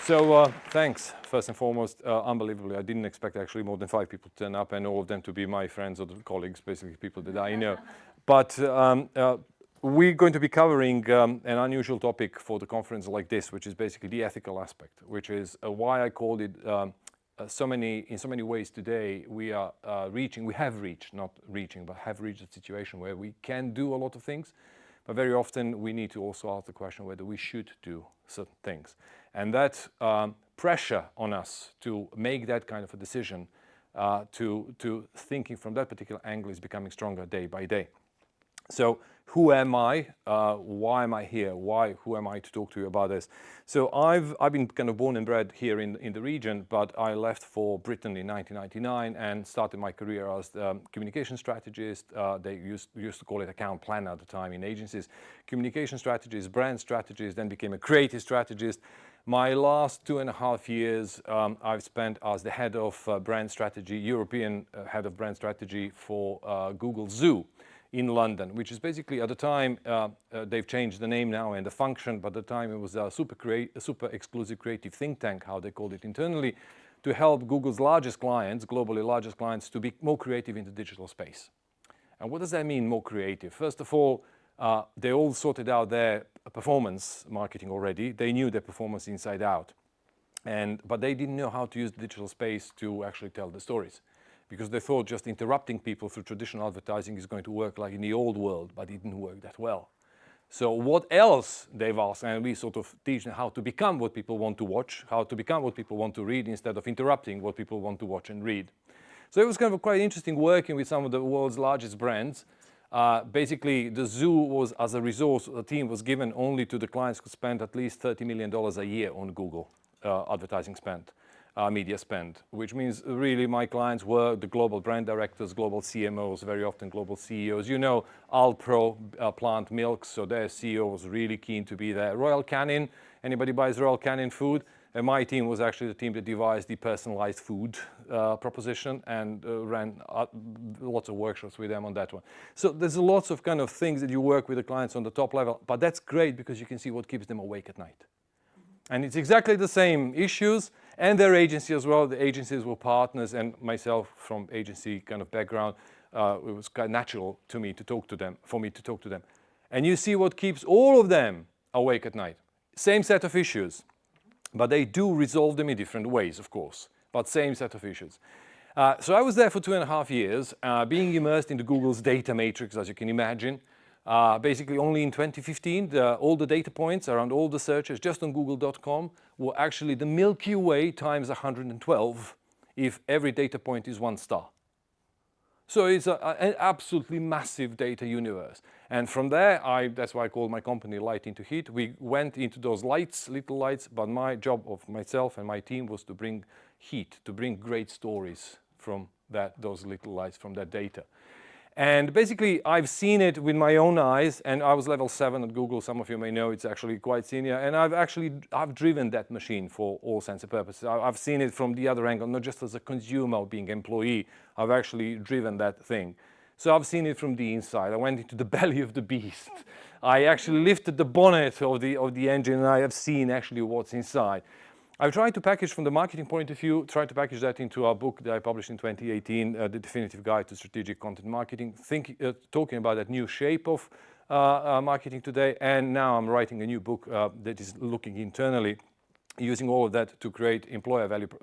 Thanks, first and foremost. Unbelievably, I didn't expect actually more than 5 people to turn up and all of them to be my friends or colleagues, basically people that I know. But we're going to be covering an unusual topic for the conference like this, which is basically the ethical aspect, which is why I called it in so many ways today we have reached a situation where we can do a lot of things, but very often we need to also ask the question whether we should do certain things. And that pressure on us to make that kind of a decision, to thinking from that particular angle is becoming stronger day by day. So who am I? Why am I here? Who am I to talk to you about this? So I've been kind of born and bred here in the region, but I left for Britain in 1999 and started my career as communication strategist. They used to call it account planner at the time in agencies. Communication strategist, brand strategist, then became a creative strategist. My last 2.5 years I've spent as the head of brand strategy, European head of brand strategy for Google Zoo in London, which is basically at the time, they've changed the name now and the function, but at the time it was a super exclusive creative think tank, how they called it internally, to help Google's largest clients, globally largest clients, to be more creative in the digital space. And what does that mean, more creative? First of all, they all sorted out their performance marketing already. They knew their performance inside out. But they didn't know how to use the digital space to actually tell the stories, because they thought just interrupting people through traditional advertising is going to work like in the old world, but it didn't work that well. So what else they've asked, and we sort of teach them how to become what people want to watch, how to become what people want to read instead of interrupting what people want to watch and read. So it was kind of quite interesting working with some of the world's largest brands. Basically, the zoo was, as a resource, the team was given only to the clients who spent at least $30 million a year on Google advertising spend. Media spend, which means really my clients were the global brand directors, global CMOs, very often global CEOs. You know, Alpro plant milk, so their CEO was really keen to be there. Royal Canin, anybody buys Royal Canin food? And my team was actually the team that devised the personalized food proposition and ran lots of workshops with them on that one. So there's lots of kind of things that you work with the clients on the top level, but that's great because you can see what keeps them awake at night. And it's exactly the same issues, and their agency as well. The agencies were partners, and myself from agency kind of background, it was kind of natural to me to talk to them, for me to talk to them. And you see what keeps all of them awake at night. Same set of issues, but they do resolve them in different ways, of course, but same set of issues. So I was there for 2.5 years, being immersed into Google's data matrix, as you can imagine. Basically only in 2015, all the data points around all the searches just on google.com were actually the Milky Way times 112 if every data point is 1 star. So it's an absolutely massive data universe. And from there, that's why I call my company Light into Heat. We went into those lights, little lights, but my job of myself and my team was to bring heat, to bring great stories from those little lights, from that data. And basically, I've seen it with my own eyes, and I was level 7 at Google. Some of you may know it's actually quite senior, and I've driven that machine for all sense and purposes. I've seen it from the other angle, not just as a consumer being employee. I've actually driven that thing. So I've seen it from the inside. I went into the belly of the beast. I actually lifted the bonnet of the engine, and I have seen actually what's inside. I've tried to package from the marketing point of view, tried to package that into a book that I published in 2018, The Definitive Guide to Strategic Content Marketing, talking about that new shape of marketing today. And now I'm writing a new book that is looking internally, using all of that to create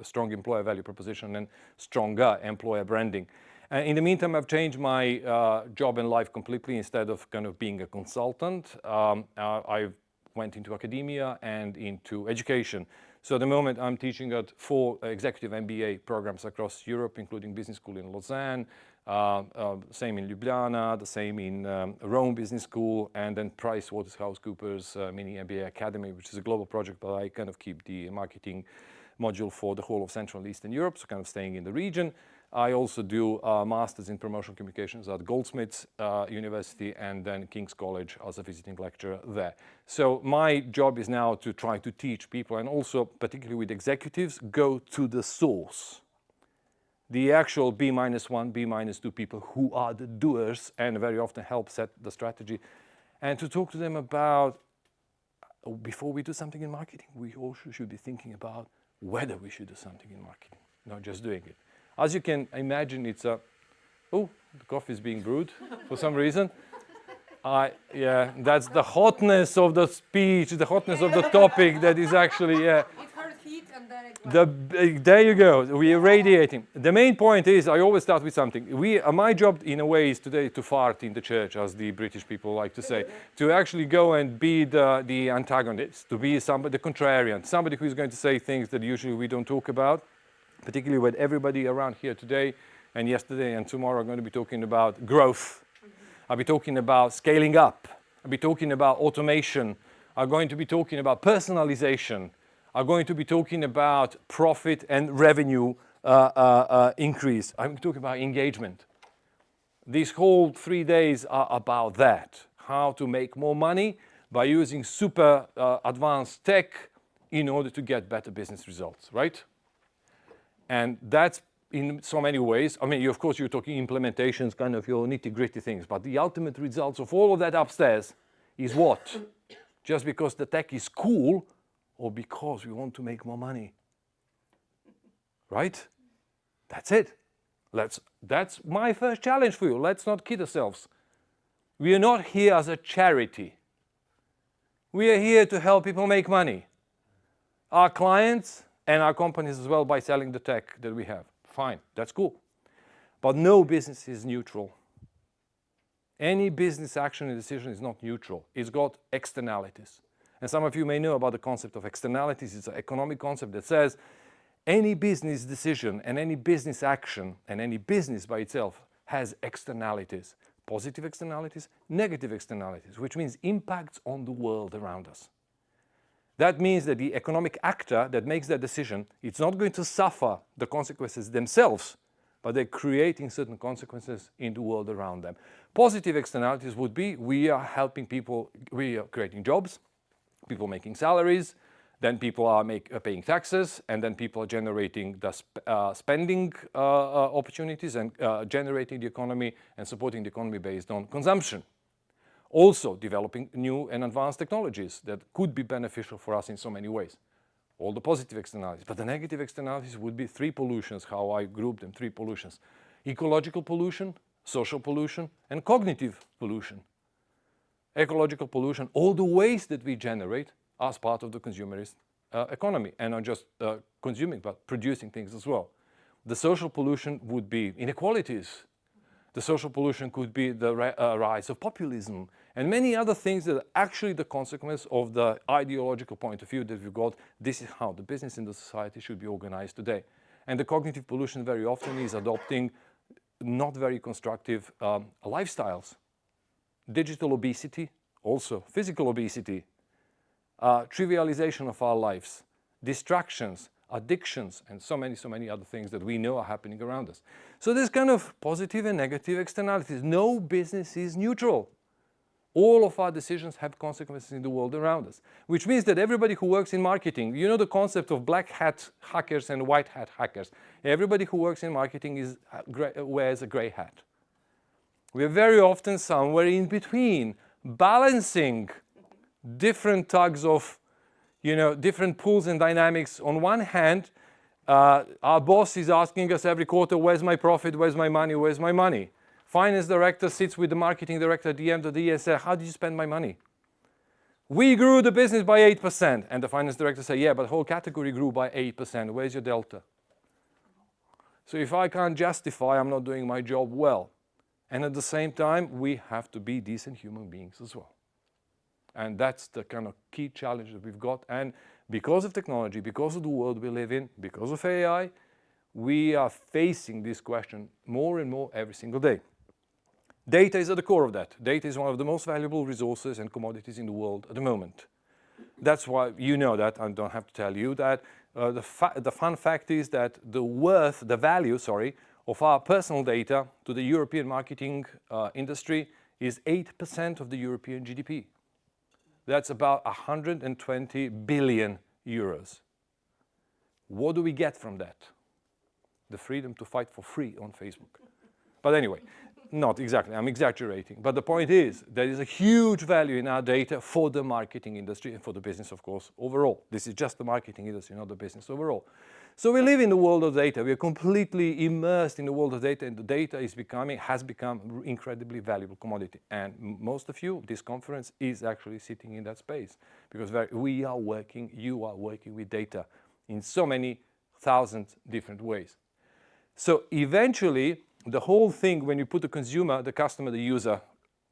strong employer value proposition and stronger employer branding. In the meantime, I've changed my job and life completely. Instead of kind of being a consultant, I went into academia and into education. So at the moment, I'm teaching at 4 executive MBA programs across Europe, including business school in Lausanne, same in Ljubljana, the same in Rome Business School, and then PricewaterhouseCoopers Mini MBA Academy, which is a global project, but I kind of keep the marketing module for the whole of Central and Eastern Europe, so kind of staying in the region. I also do a master's in promotional communications at Goldsmiths University and then King's College as a visiting lecturer there. So my job is now to try to teach people, and also particularly with executives, go to the source. The actual B-1, B-2 people who are the doers and very often help set the strategy, and to talk to them about before we do something in marketing, we also should be thinking about whether we should do something in marketing, not just doing it. As you can imagine, it's a, oh, the coffee is being brewed for some reason. Yeah, that's the hotness of the speech, the hotness of the topic that is actually, yeah. It heard heat and then it went. There you go, we are radiating. The main point is, I always start with something. My job in a way is today to fart in the church, as the British people like to say, to actually go and be the antagonist, to be somebody, the contrarian, somebody who is going to say things that usually we don't talk about, particularly when everybody around here today and yesterday and tomorrow are going to be talking about growth. I'll be talking about scaling up. I'll be talking about automation. I'm going to be talking about personalization. I'm going to be talking about profit and revenue increase. I'm talking about engagement. These whole 3 days are about that. How to make more money by using super advanced tech in order to get better business results, right? And that's in so many ways. I mean, of course, you're talking implementations, kind of your nitty-gritty things, but the ultimate results of all of that upstairs is what? Just because the tech is cool or because we want to make more money? Right? That's it. That's my first challenge for you. Let's not kid ourselves. We are not here as a charity. We are here to help people make money. Our clients and our companies as well by selling the tech that we have. Fine, that's cool. But no business is neutral. Any business action and decision is not neutral. It's got externalities. And some of you may know about the concept of externalities. It's an economic concept that says any business decision and any business action and any business by itself has externalities. Positive externalities, negative externalities, which means impacts on the world around us. That means that the economic actor that makes that decision, it's not going to suffer the consequences themselves, but they're creating certain consequences in the world around them. Positive externalities would be, we are helping people, we are creating jobs, people making salaries, then people are paying taxes, and then people are generating the spending opportunities and generating the economy and supporting the economy based on consumption. Also developing new and advanced technologies that could be beneficial for us in so many ways. All the positive externalities. But the negative externalities would be 3 pollutions, how I group them, 3 pollutions. Ecological pollution, social pollution, and cognitive pollution. Ecological pollution, all the waste that we generate as part of the consumerist economy, and not just consuming, but producing things as well. The social pollution would be inequalities. The social pollution could be the rise of populism and many other things that are actually the consequence of the ideological point of view that we've got. This is how the business and the society should be organized today. And the cognitive pollution very often is adopting not very constructive lifestyles. Digital obesity, also physical obesity, trivialization of our lives, distractions, addictions, and so many other things that we know are happening around us. So there's kind of positive and negative externalities. No business is neutral. All of our decisions have consequences in the world around us, which means that everybody who works in marketing, you know the concept of black hat hackers and white hat hackers. Everybody who works in marketing wears a gray hat. We are very often somewhere in between, balancing different tugs of different pulls and dynamics. On one hand, our boss is asking us every quarter, where's my profit, where's my money, where's my money? Finance director sits with the marketing director at the end of the year and says, how did you spend my money? We grew the business by 8%. And the finance director says, yeah, but the whole category grew by 8%. Where's your delta? So if I can't justify, I'm not doing my job well. And at the same time, we have to be decent human beings as well. And that's the kind of key challenge that we've got. And because of technology, because of the world we live in, because of AI, we are facing this question more and more every single day. Data is at the core of that. Data is one of the most valuable resources and commodities in the world at the moment. That's why you know that. I don't have to tell you that. The fun fact is that the value of our personal data to the European marketing industry is 8% of the European GDP. That's about 120 billion euros. What do we get from that? The freedom to fight for free on Facebook. But anyway, not exactly, I'm exaggerating, but the point is there is a huge value in our data for the marketing industry and for the business, of course, overall. This is just the marketing industry, not the business overall. So we live in the world of data. We are completely immersed in the world of data, and the data has become incredibly valuable commodity. And most of you, this conference is actually sitting in that space, because we are working, you are working with data in so many thousand different ways. So eventually, the whole thing, when you put the consumer, the customer, the user,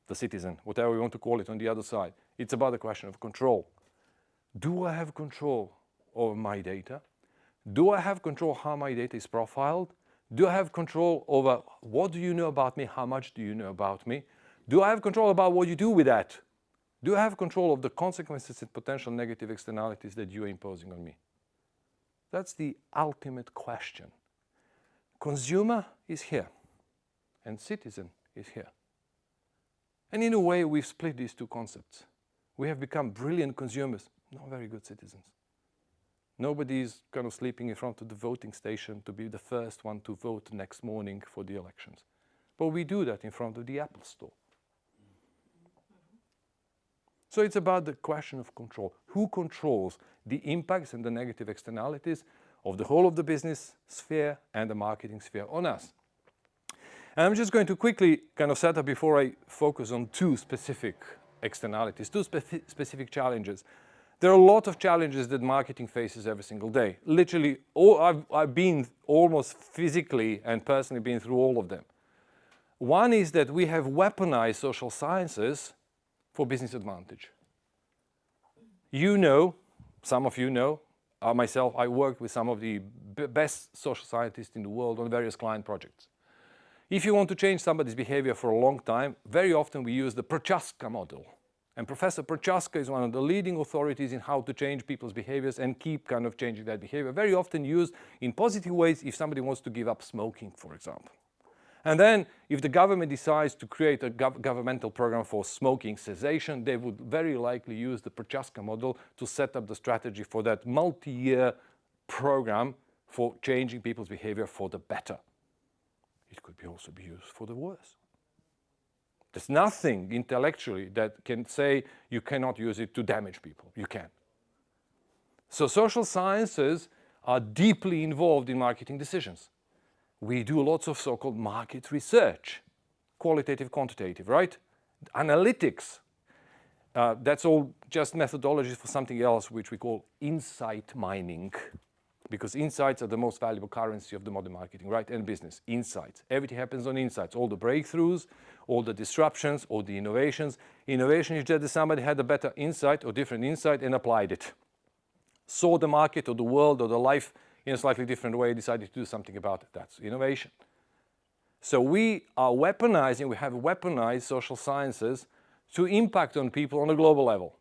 the citizen, whatever we want to call it on the other side, it's about the question of control. Do I have control over my data? Do I have control how my data is profiled? Do I have control over what do you know about me? How much do you know about me? Do I have control about what you do with that? Do I have control of the consequences and potential negative externalities that you are imposing on me? That's the ultimate question. Consumer is here, and citizen is here. And in a way, we've split these two concepts. We have become brilliant consumers, not very good citizens. Nobody is kind of sleeping in front of the voting station to be the first one to vote next morning for the elections. But we do that in front of the Apple Store. So it's about the question of control. Who controls the impacts and the negative externalities of the whole of the business sphere and the marketing sphere on us? And I'm just going to quickly kind of set up before I focus on two specific externalities, two specific challenges. There are a lot of challenges that marketing faces every single day. Literally, I've been almost physically and personally been through all of them. One is that we have weaponized social sciences for business advantage. You know, some of you know, myself, I worked with some of the best social scientists in the world on various client projects. If you want to change somebody's behavior for a long time, very often we use the Prochaska model. And Professor Prochaska is one of the leading authorities in how to change people's behaviors and keep kind of changing that behavior. Very often used in positive ways if somebody wants to give up smoking, for example. And then if the government decides to create a governmental program for smoking cessation, they would very likely use the Prochaska model to set up the strategy for that multi-year program for changing people's behavior for the better. It could also be used for the worse. There's nothing intellectually that can say you cannot use it to damage people. You can. So social sciences are deeply involved in marketing decisions. We do lots of so-called market research, qualitative, quantitative, right? Analytics. That's all just methodologies for something else, which we call insight mining. Because insights are the most valuable currency of the modern marketing, right? And business, insights. Everything happens on insights. All the breakthroughs, all the disruptions, all the innovations. Innovation is just that somebody had a better insight or different insight and applied it. Saw the market or the world or the life in a slightly different way, decided to do something about it. That's innovation. So we are weaponizing, we have weaponized social sciences to impact on people on a global level.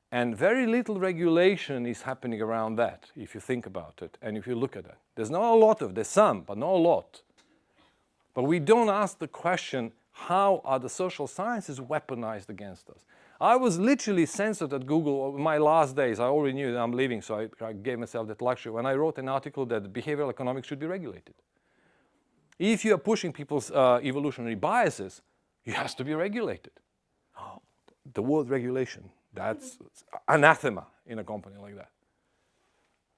And very little regulation is happening around that, if you think about it, and if you look at it. There's not a lot of, there's some, but not a lot. But we don't ask the question, how are the social sciences weaponized against us? I was literally censored at Google in my last days. I already knew that I'm leaving, so I gave myself that luxury when I wrote an article that behavioral economics should be regulated. If you are pushing people's evolutionary biases, it has to be regulated. The word regulation. That's anathema in a company like that.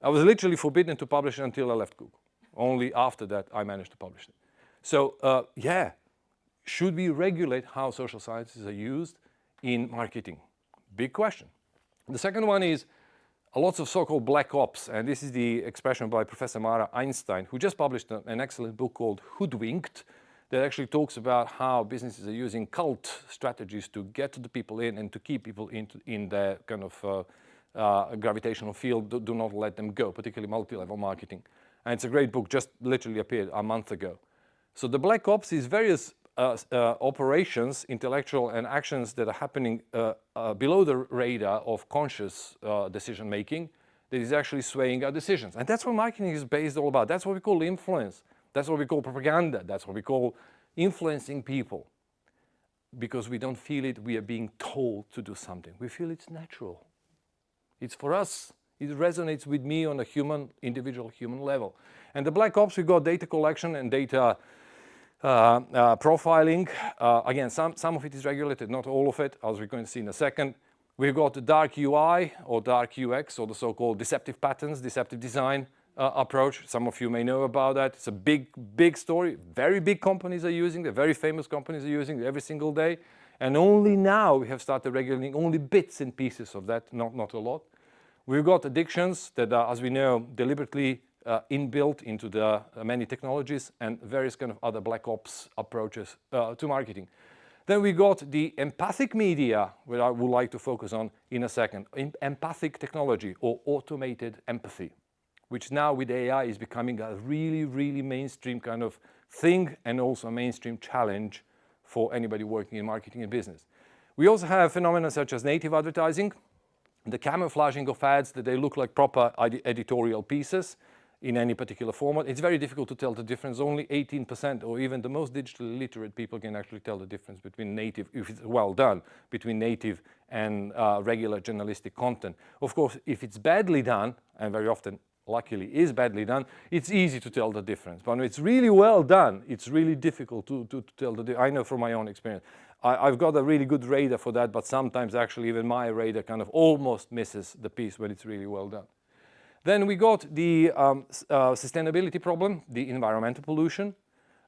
I was literally forbidden to publish it until I left Google. Only after that I managed to publish it. So yeah, should we regulate how social sciences are used in marketing? Big question. The second one is lots of so-called black ops, and this is the expression by Professor Mara Einstein, who just published an excellent book called Hoodwinked, that actually talks about how businesses are using cult strategies to get the people in and to keep people in their kind of gravitational field, do not let them go, particularly multi-level marketing. And it's a great book, just literally appeared a month ago. So the black ops is various operations, intellectual and actions that are happening below the radar of conscious decision making that is actually swaying our decisions. And that's what marketing is based all about. That's what we call influence. That's what we call propaganda. That's what we call influencing people. Because we don't feel it, we are being told to do something. We feel it's natural. It's for us. It resonates with me on a human, individual human level. And the black ops, we got data collection and data profiling. Again, some of it is regulated, not all of it, as we're going to see in a second. We've got the dark UI or dark UX, or the so-called deceptive patterns, deceptive design approach. Some of you may know about that. It's a big story. Very big companies are using it. Very famous companies are using it every single day. And only now we have started regulating only bits and pieces of that, not a lot. We've got addictions that are, as we know, deliberately inbuilt into the many technologies and various kind of other black ops approaches to marketing. Then we got the empathic media, where I would like to focus on in a second. Empathic technology or automated empathy, which now with AI is becoming a really mainstream kind of thing and also a mainstream challenge for anybody working in marketing and business. We also have phenomena such as native advertising, the camouflaging of ads that they look like proper editorial pieces in any particular format. It's very difficult to tell the difference. Only 18% or even the most digitally literate people can actually tell the difference between native, if it's well done, between native and regular journalistic content. Of course, if it's badly done, and very often luckily is badly done, it's easy to tell the difference. But when it's really well done, it's really difficult to tell the difference. I know from my own experience. I've got a really good radar for that, but sometimes actually even my radar kind of almost misses the piece when it's really well done. Then we got the sustainability problem, the environmental pollution,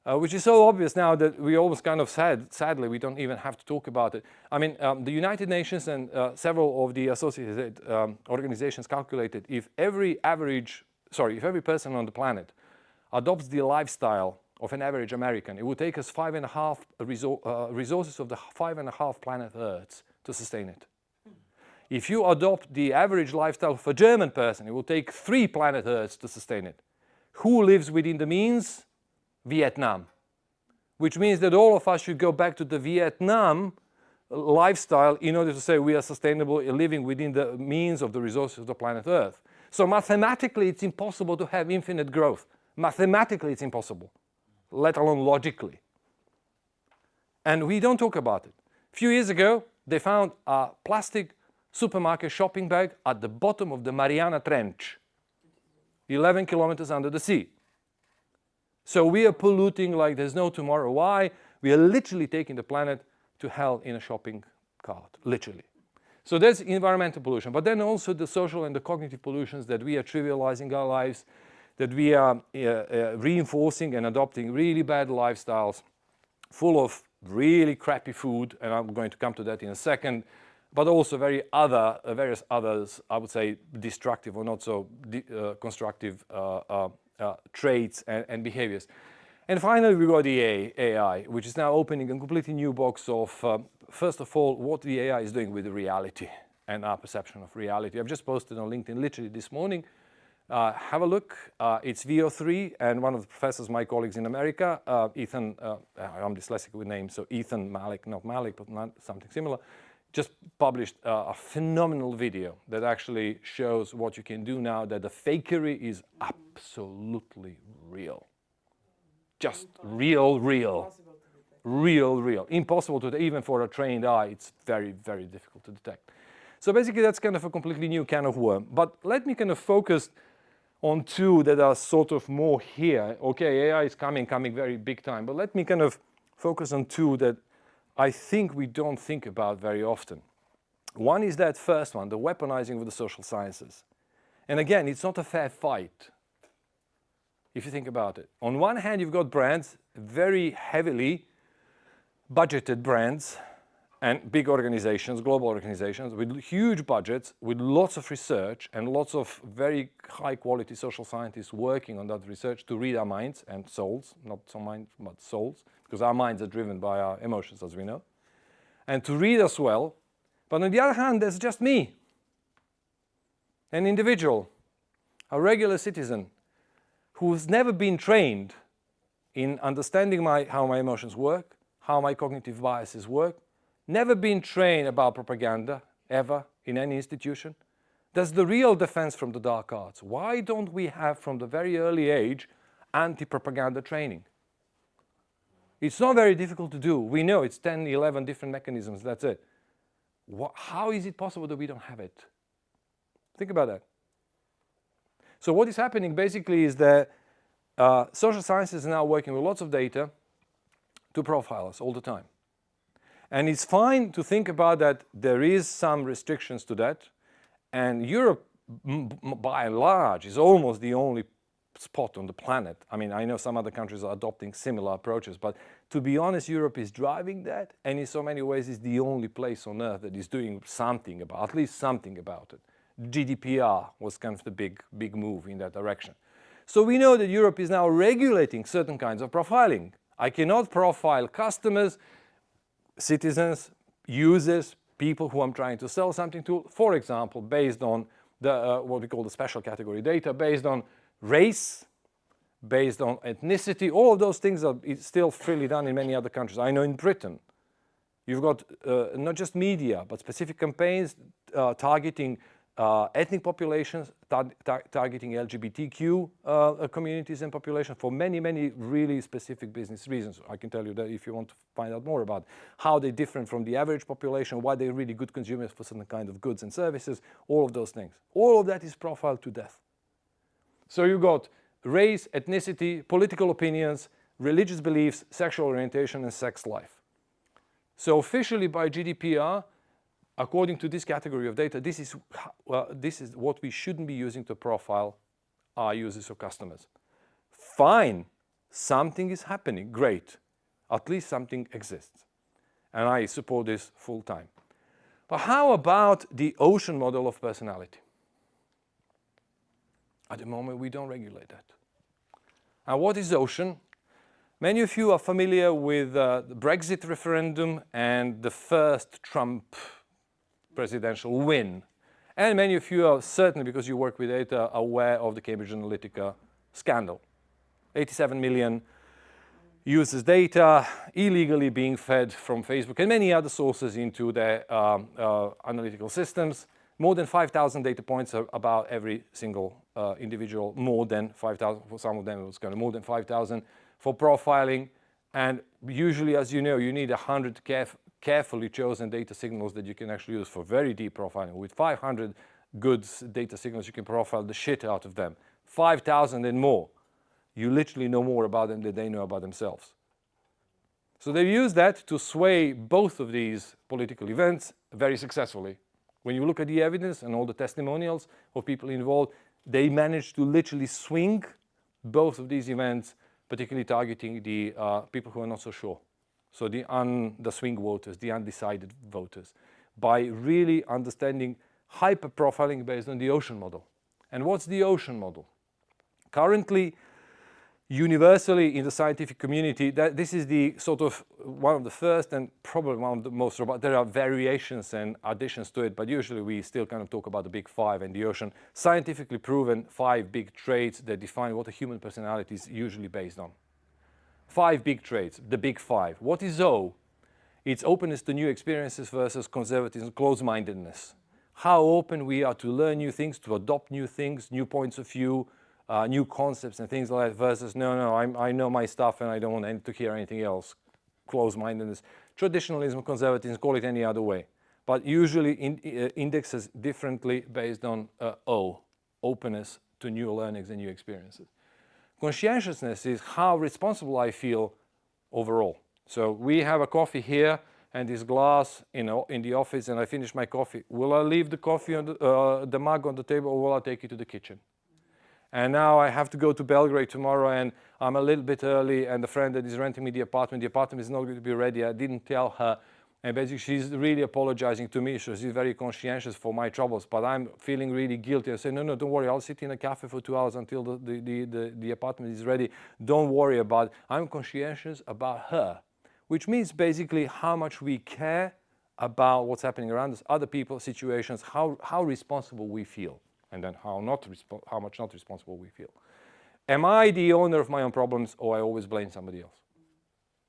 which is so obvious now that we almost kind of sadly, we don't even have to talk about it. I mean, the United Nations and several of the associated organizations calculated if every person on the planet adopts the lifestyle of an average American, it would take us 5.5 resources of the 5.5 planet Earths to sustain it. If you adopt the average lifestyle of a German person, it will take 3 planet Earths to sustain it. Who lives within the means? Vietnam. Which means that all of us should go back to the Vietnam lifestyle in order to say we are sustainable living within the means of the resources of the planet Earth. So mathematically, it's impossible to have infinite growth. Mathematically, it's impossible, let alone logically. And we don't talk about it. A few years ago, they found a plastic supermarket shopping bag at the bottom of the Mariana Trench, 11 kilometers under the sea. So we are polluting like there's no tomorrow. Why? We are literally taking the planet to hell in a shopping cart, literally. So there's environmental pollution, but then also the social and the cognitive pollutions that we are trivializing our lives, that we are reinforcing and adopting really bad lifestyles, full of really crappy food, and I'm going to come to that in a second, but also various others, I would say, destructive or not so constructive traits and behaviors. And finally, we got the AI, which is now opening a completely new box of, first of all, what the AI is doing with the reality and our perception of reality. I've just posted on LinkedIn literally this morning. Have a look. It's VO3, and one of the professors, my colleagues in America, Ethan, I'm dyslexic with names, so Ethan Malik, not Malik, but something similar, just published a phenomenal video that actually shows what you can do now, that the fakery is absolutely real. Just real. Impossible to, even for a trained eye, it's very difficult to detect. So basically that's kind of a completely new can of worm. But let me kind of focus on 2 that are sort of more here. Okay, AI is coming very big time, but let me kind of focus on 2 that I think we don't think about very often. One is that first one, the weaponizing of the social sciences. And again, it's not a fair fight, if you think about it. On one hand, you've got brands, very heavily budgeted brands, and big organizations, global organizations, with huge budgets, with lots of research and lots of very high quality social scientists working on that research to read our minds and souls, not so minds, but souls, because our minds are driven by our emotions, as we know, and to read us well. But on the other hand, there's just me, an individual, a regular citizen, who's never been trained in understanding how my emotions work, how my cognitive biases work, never been trained about propaganda, ever, in any institution. That's the real defense from the dark arts. Why don't we have, from the very early age, anti-propaganda training? It's not very difficult to do. We know it's 10, 11 different mechanisms, that's it. How is it possible that we don't have it? Think about that. So what is happening basically is that social sciences are now working with lots of data, to profile us all the time. And it's fine to think about that there is some restrictions to that. And Europe, by and large, is almost the only spot on the planet. I mean, I know some other countries are adopting similar approaches, but to be honest, Europe is driving that, and in so many ways is the only place on earth that is doing something about, at least something about it. GDPR was kind of the big move in that direction. So we know that Europe is now regulating certain kinds of profiling. I cannot profile customers, citizens, users, people who I'm trying to sell something to, for example, based on the what we call the special category data, based on race, based on ethnicity. All of those things are still freely done in many other countries. I know in Britain, you've got not just media, but specific campaigns targeting ethnic populations, targeting LGBTQ communities and populations for many, many really specific business reasons. I can tell you that if you want to find out more about how they're different from the average population, why they're really good consumers for certain kind of goods and services, all of those things. All of that is profiled to death. So you've got race, ethnicity, political opinions, religious beliefs, sexual orientation, and sex life. So officially by GDPR, according to this category of data, this is what we shouldn't be using to profile our users or customers. Fine, something is happening, great. At least something exists. And I support this full time. But how about the ocean model of personality? At the moment, we don't regulate that. And what is ocean? Many of you are familiar with the Brexit referendum and the first Trump presidential win. And many of you are certainly, because you work with data, aware of the Cambridge Analytica scandal. 87 million users' data illegally being fed from Facebook and many other sources into their analytical systems. More than 5,000 data points about every single individual, more than 5,000, for some of them it was kind of more than 5,000 for profiling. And usually, as you know, you need 100 carefully chosen data signals that you can actually use for very deep profiling. With 500 good data signals, you can profile the shit out of them. 5,000 and more. You literally know more about them than they know about themselves. So they use that to sway both of these political events very successfully. When you look at the evidence and all the testimonials of people involved, they managed to literally swing both of these events, particularly targeting the people who are not so sure. So the swing voters, the undecided voters, by really understanding hyper-profiling based on the ocean model. And what's the ocean model? Currently, universally in the scientific community, this is the sort of one of the first and probably one of the most robust. There are variations and additions to it, but usually we still kind of talk about the big five and the ocean. Scientifically proven 5 big traits that define what a human personality is usually based on. 5 big traits, the big 5. What is O? It's openness to new experiences versus conservatism, close-mindedness. How open we are to learn new things, to adopt new things, new points of view, new concepts and things like that, versus no, I know my stuff and I don't want to hear anything else. Close-mindedness. Traditionalism, conservatism, call it any other way. But usually indexes differently based on O, openness to new learnings and new experiences. Conscientiousness is how responsible I feel overall. So we have a coffee here and this glass in the office, and I finish my coffee. Will I leave the coffee on the mug on the table, or will I take it to the kitchen? And now I have to go to Belgrade tomorrow, and I'm a little bit early, and the friend that is renting me the apartment is not going to be ready. I didn't tell her. And basically, she's really apologizing to me. So she's very conscientious for my troubles, but I'm feeling really guilty. I say, no, don't worry. I'll sit in a cafe for 2 hours until the apartment is ready. Don't worry about it. I'm conscientious about her, which means basically how much we care about what's happening around us, other people, situations, how responsible we feel. And then how much not responsible we feel. Am I the owner of my own problems, or I always blame somebody else?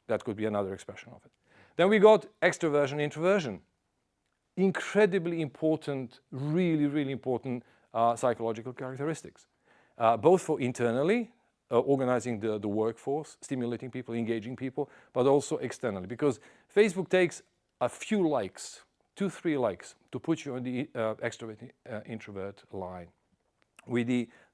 That could be another expression of it. Then we got extroversion, introversion. Incredibly important, really, really important psychological characteristics. Both for internally, organizing the workforce, stimulating people, engaging people, but also externally. Because Facebook takes a few likes, 2-3 likes, to put you on the extrovert introvert line.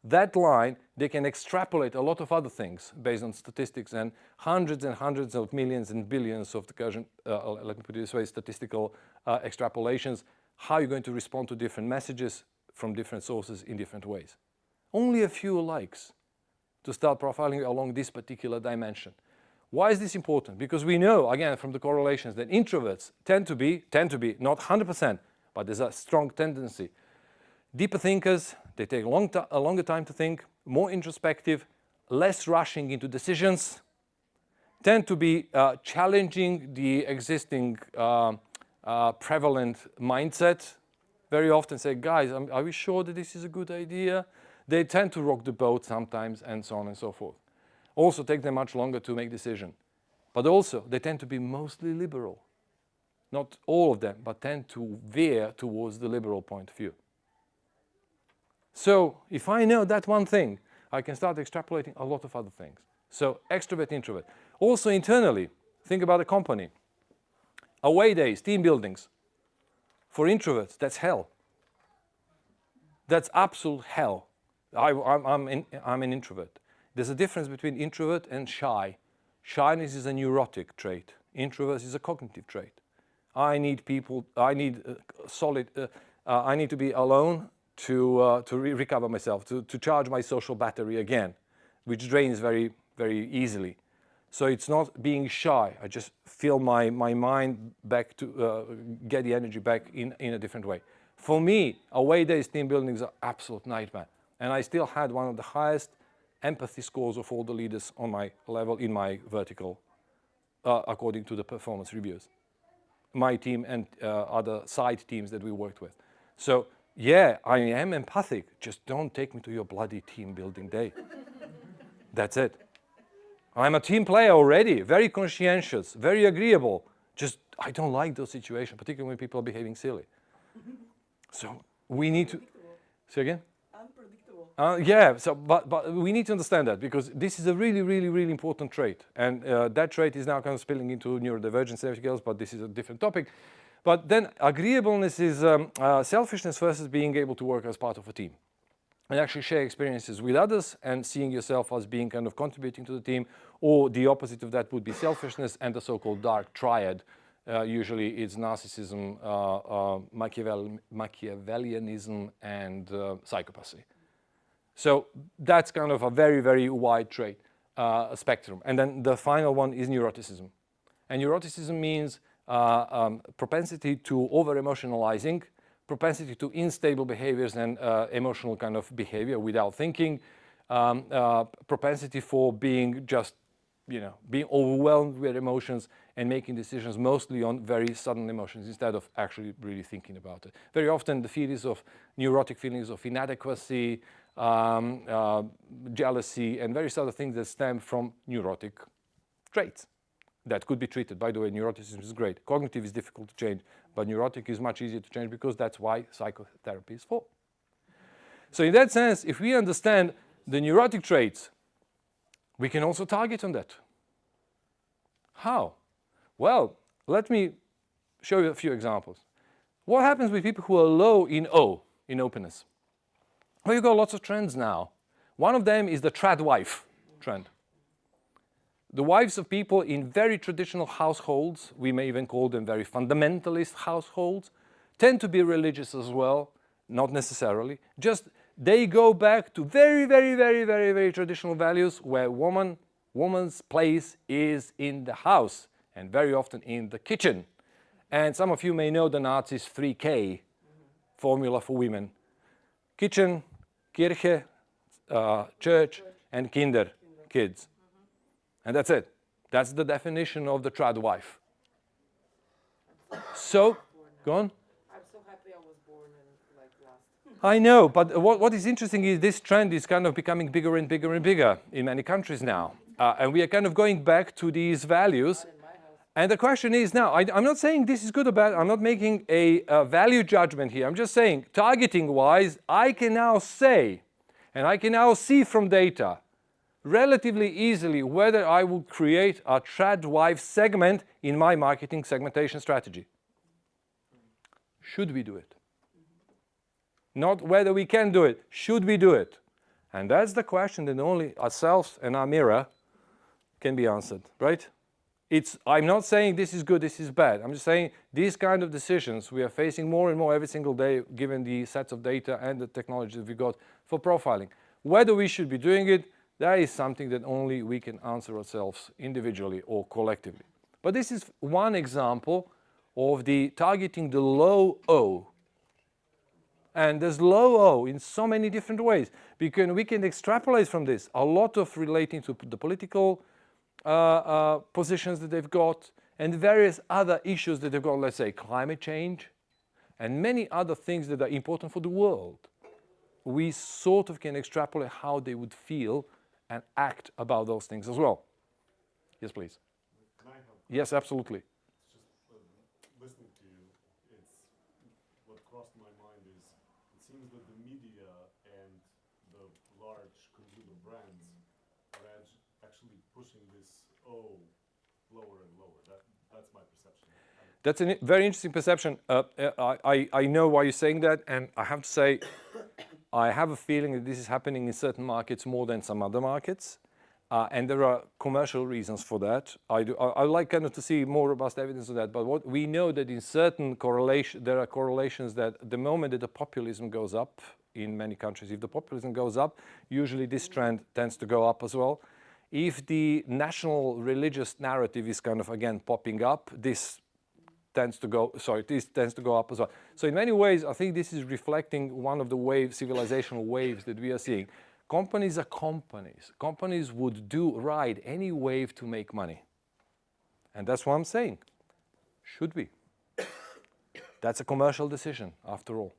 that line, they can extrapolate a lot of other things based on statistics and hundreds of millions and billions of let me put it this way, statistical extrapolations, how you're going to respond to different messages from different sources in different ways. Only a few likes to start profiling along this particular dimension. Why is this important? Because we know, again, from the correlations that introverts tend to be, not 100%, but there's a strong tendency. Deeper thinkers, they take a longer time to think, more introspective, less rushing into decisions, tend to be challenging the existing prevalent mindset. Very often say, guys, are we sure that this is a good idea? They tend to rock the boat sometimes, and so on and so forth. Also take them much longer to make decisions. But also, they tend to be mostly liberal. Not all of them, but tend to veer towards the liberal point of view. So if I know that one thing, I can start extrapolating a lot of other things. So extrovert, introvert. Also internally, think about a company. Away days, team buildings. For introverts, that's hell. That's absolute hell. I'm an introvert. There's a difference between introvert and shy. Shyness is a neurotic trait. Introvert is a cognitive trait. I need people, I need I need to be alone to recover myself, to charge my social battery again, which drains very, very easily. So it's not being shy. I just feel my mind back to get the energy back in a different way. For me, away days, team buildings are absolute nightmare. And I still had one of the highest empathy scores of all the leaders on my level in my vertical, according to the performance reviews. My team and other side teams that we worked with. So yeah, I am empathic. Just don't take me to your bloody team building day. That's it. I'm a team player already, very conscientious, very agreeable. Just, I don't like those situations, particularly when people are behaving silly. So we need to, say again? Yeah, so, but we need to understand that because this is a really, really, really important trait. And that trait is now kind of spilling into neurodivergence and everything else, but this is a different topic. But then agreeableness is selfishness versus being able to work as part of a team. And actually share experiences with others and seeing yourself as being kind of contributing to the team, or the opposite of that would be selfishness and the so-called dark triad. Usually it's narcissism, Machiavellianism, and psychopathy. So that's kind of a very, very wide trait spectrum. And then the final one is neuroticism. And neuroticism means propensity to over-emotionalizing, propensity to unstable behaviors and emotional kind of behavior without thinking, propensity for being just, being overwhelmed with emotions and making decisions mostly on very sudden emotions instead of actually really thinking about it. Very often the feelings of neurotic feelings of inadequacy, jealousy, and various other things that stem from neurotic traits that could be treated. By the way, neuroticism is great. Cognitive is difficult to change, but neurotic is much easier to change because that's why psychotherapy is for. So in that sense, if we understand the neurotic traits, we can also target on that. How? Well, let me show you a few examples. What happens with people who are low in O, in openness? Well, you've got lots of trends now. One of them is the trad wife trend. The wives of people in very traditional households, we may even call them very fundamentalist households, tend to be religious as well, not necessarily. Just they go back to very, very, very, very, very traditional values where woman's place is in the house and very often in the kitchen. And some of you may know the Nazis' 3K formula for women. Kitchen, Kirche, church, and Kinder, kids. And that's it. That's the definition of the trad wife. So, go on. I'm so happy I was born in last. I know, but what is interesting is this trend is kind of becoming bigger and bigger and bigger in many countries now. And we are kind of going back to these values. And the question is now, I'm not saying this is good or bad. I'm not making a value judgment here. I'm just saying, targeting-wise, I can now say, and I can now see from data, relatively easily whether I will create a trad wife segment in my marketing segmentation strategy. Should we do it? Not whether we can do it, should we do it? And that's the question that only ourselves and our mirror can be answered, right? I'm not saying this is good, this is bad. I'm just saying these kind of decisions we are facing more and more every single day, given the sets of data and the technology that we got for profiling. Whether we should be doing it, that is something that only we can answer ourselves individually or collectively. But this is one example of the targeting the low O. And there's low O in so many different ways, because we can extrapolate from this a lot of relating to the political positions that they've got and various other issues that they've got, let's say climate change and many other things that are important for the world. We sort of can extrapolate how they would feel and act about those things as well. Yes, please. Can I help? Yes, absolutely. Listening to you, what crossed my mind is it seems that the media and the large consumer brands are actually pushing this O lower and lower. That's my perception. That's a very interesting perception. I know why you're saying that, and I have to say, I have a feeling that this is happening in certain markets more than some other markets, and there are commercial reasons for that. I like kind of to see more robust evidence of that, but what we know that in certain there are correlations that the moment that the populism goes up in many countries, if the populism goes up, usually this trend tends to go up as well. If the national religious narrative is kind of again popping up, this tends to go up as well. So in many ways, I think this is reflecting one of the civilizational waves that we are seeing. Companies are companies. Companies would ride any wave to make money. And that's what I'm saying. Should we? That's a commercial decision, after all.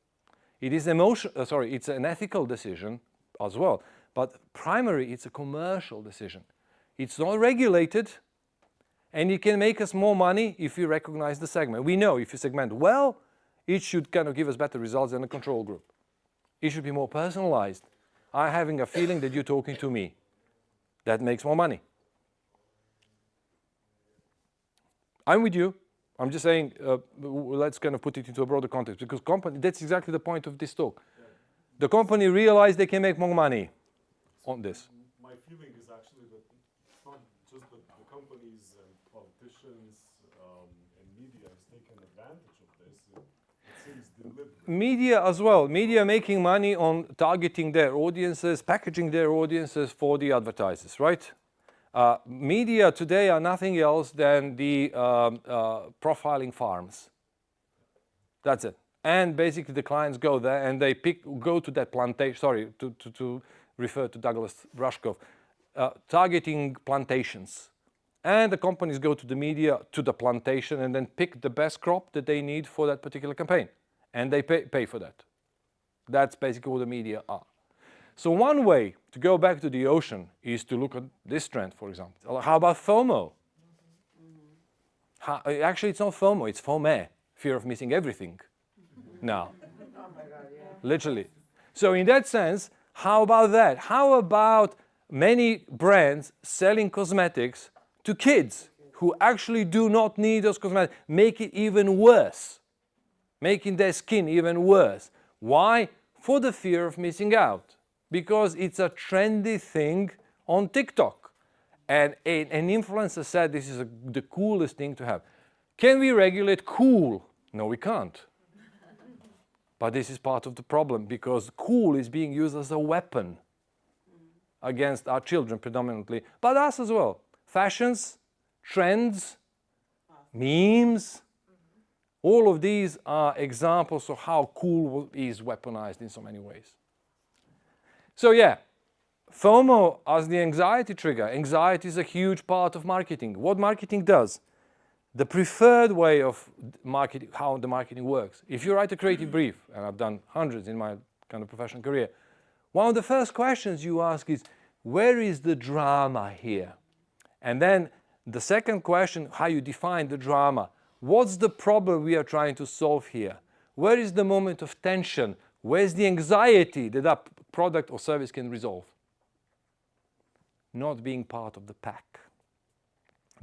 It is it's an ethical decision as well. But primarily, it's a commercial decision. It's not regulated. And it can make us more money if we recognize the segment. We know if you segment well, it should kind of give us better results than a control group. It should be more personalized. I'm having a feeling that you're talking to me. That makes more money. I'm with you. I'm just saying, let's kind of put it into a broader context, because that's exactly the point of this talk. The company realized they can make more money on this. My feeling is actually that it's not just the companies and politicians and media has taken advantage of this. It seems deliberate. Media as well. Media making money on targeting their audiences, packaging their audiences for the advertisers, right? Media today are nothing else than the profiling farms. That's it. And basically the clients go there and they go to that plantation, sorry, to refer to Douglas Rushkoff, targeting plantations. And the companies go to the media, to the plantation, and then pick the best crop that they need for that particular campaign. And they pay for that. That's basically what the media are. So one way to go back to the ocean is to look at this trend, for example. How about FOMO? Actually, it's not FOMO, it's FOME, fear of missing everything. Now, Oh my God, yeah. literally. So in that sense, how about that? How about many brands selling cosmetics to kids who actually do not need those cosmetics, make it even worse, making their skin even worse? Why? For the fear of missing out. Because it's a trendy thing on TikTok. And an influencer said this is the coolest thing to have. Can we regulate cool? No, we can't. But this is part of the problem, because cool is being used as a weapon against our children predominantly, but us as well. Fashions, trends, memes, all of these are examples of how cool is weaponized in so many ways. So yeah, FOMO as the anxiety trigger. Anxiety is a huge part of marketing. What marketing does, the preferred way of marketing, how the marketing works. If you write a creative brief, and I've done hundreds in my kind of professional career, one of the first questions you ask is, where is the drama here? And then the second question, how you define the drama. What's the problem we are trying to solve here? Where is the moment of tension? Where's the anxiety that that product or service can resolve? Not being part of the pack.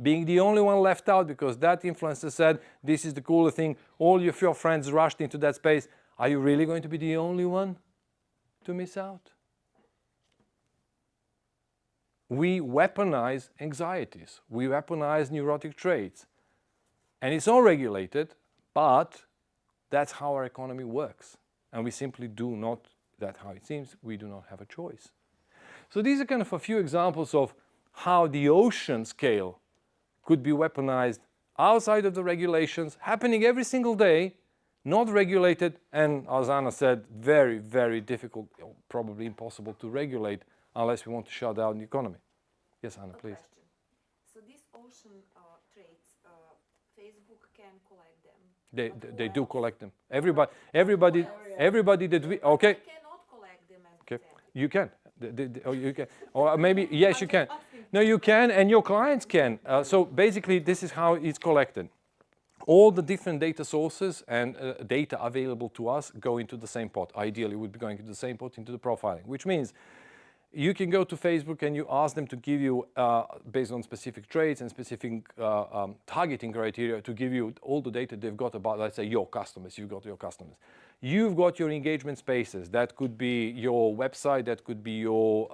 Being the only one left out because that influencer said, this is the cooler thing, all of your friends rushed into that space. Are you really going to be the only one to miss out? We weaponize anxieties. We weaponize neurotic traits. And it's all regulated, but that's how our economy works. And we simply do not, that's how it seems, we do not have a choice. So these are kind of a few examples of how the ocean scale could be weaponized outside of the regulations, happening every single day, not regulated, and as Anna said, very, very difficult, probably impossible to regulate unless we want to shut down the economy. Yes, Anna, please. Question. So these ocean traits, Facebook can collect them. They do collect them. Everybody that we, okay. I cannot collect them as Okay, that. you can. Oh, you can. Or maybe, yes, you can. No, you can, and your clients can. So basically, this is how it's collected. All the different data sources and data available to us go into the same pot. Ideally, would be going into the same pot into the profiling, which means you can go to Facebook and you ask them to give you, based on specific traits and specific targeting criteria, to give you all the data they've got about, let's say, your customers. You've got your customers. You've got your engagement spaces. That could be your website. That could be your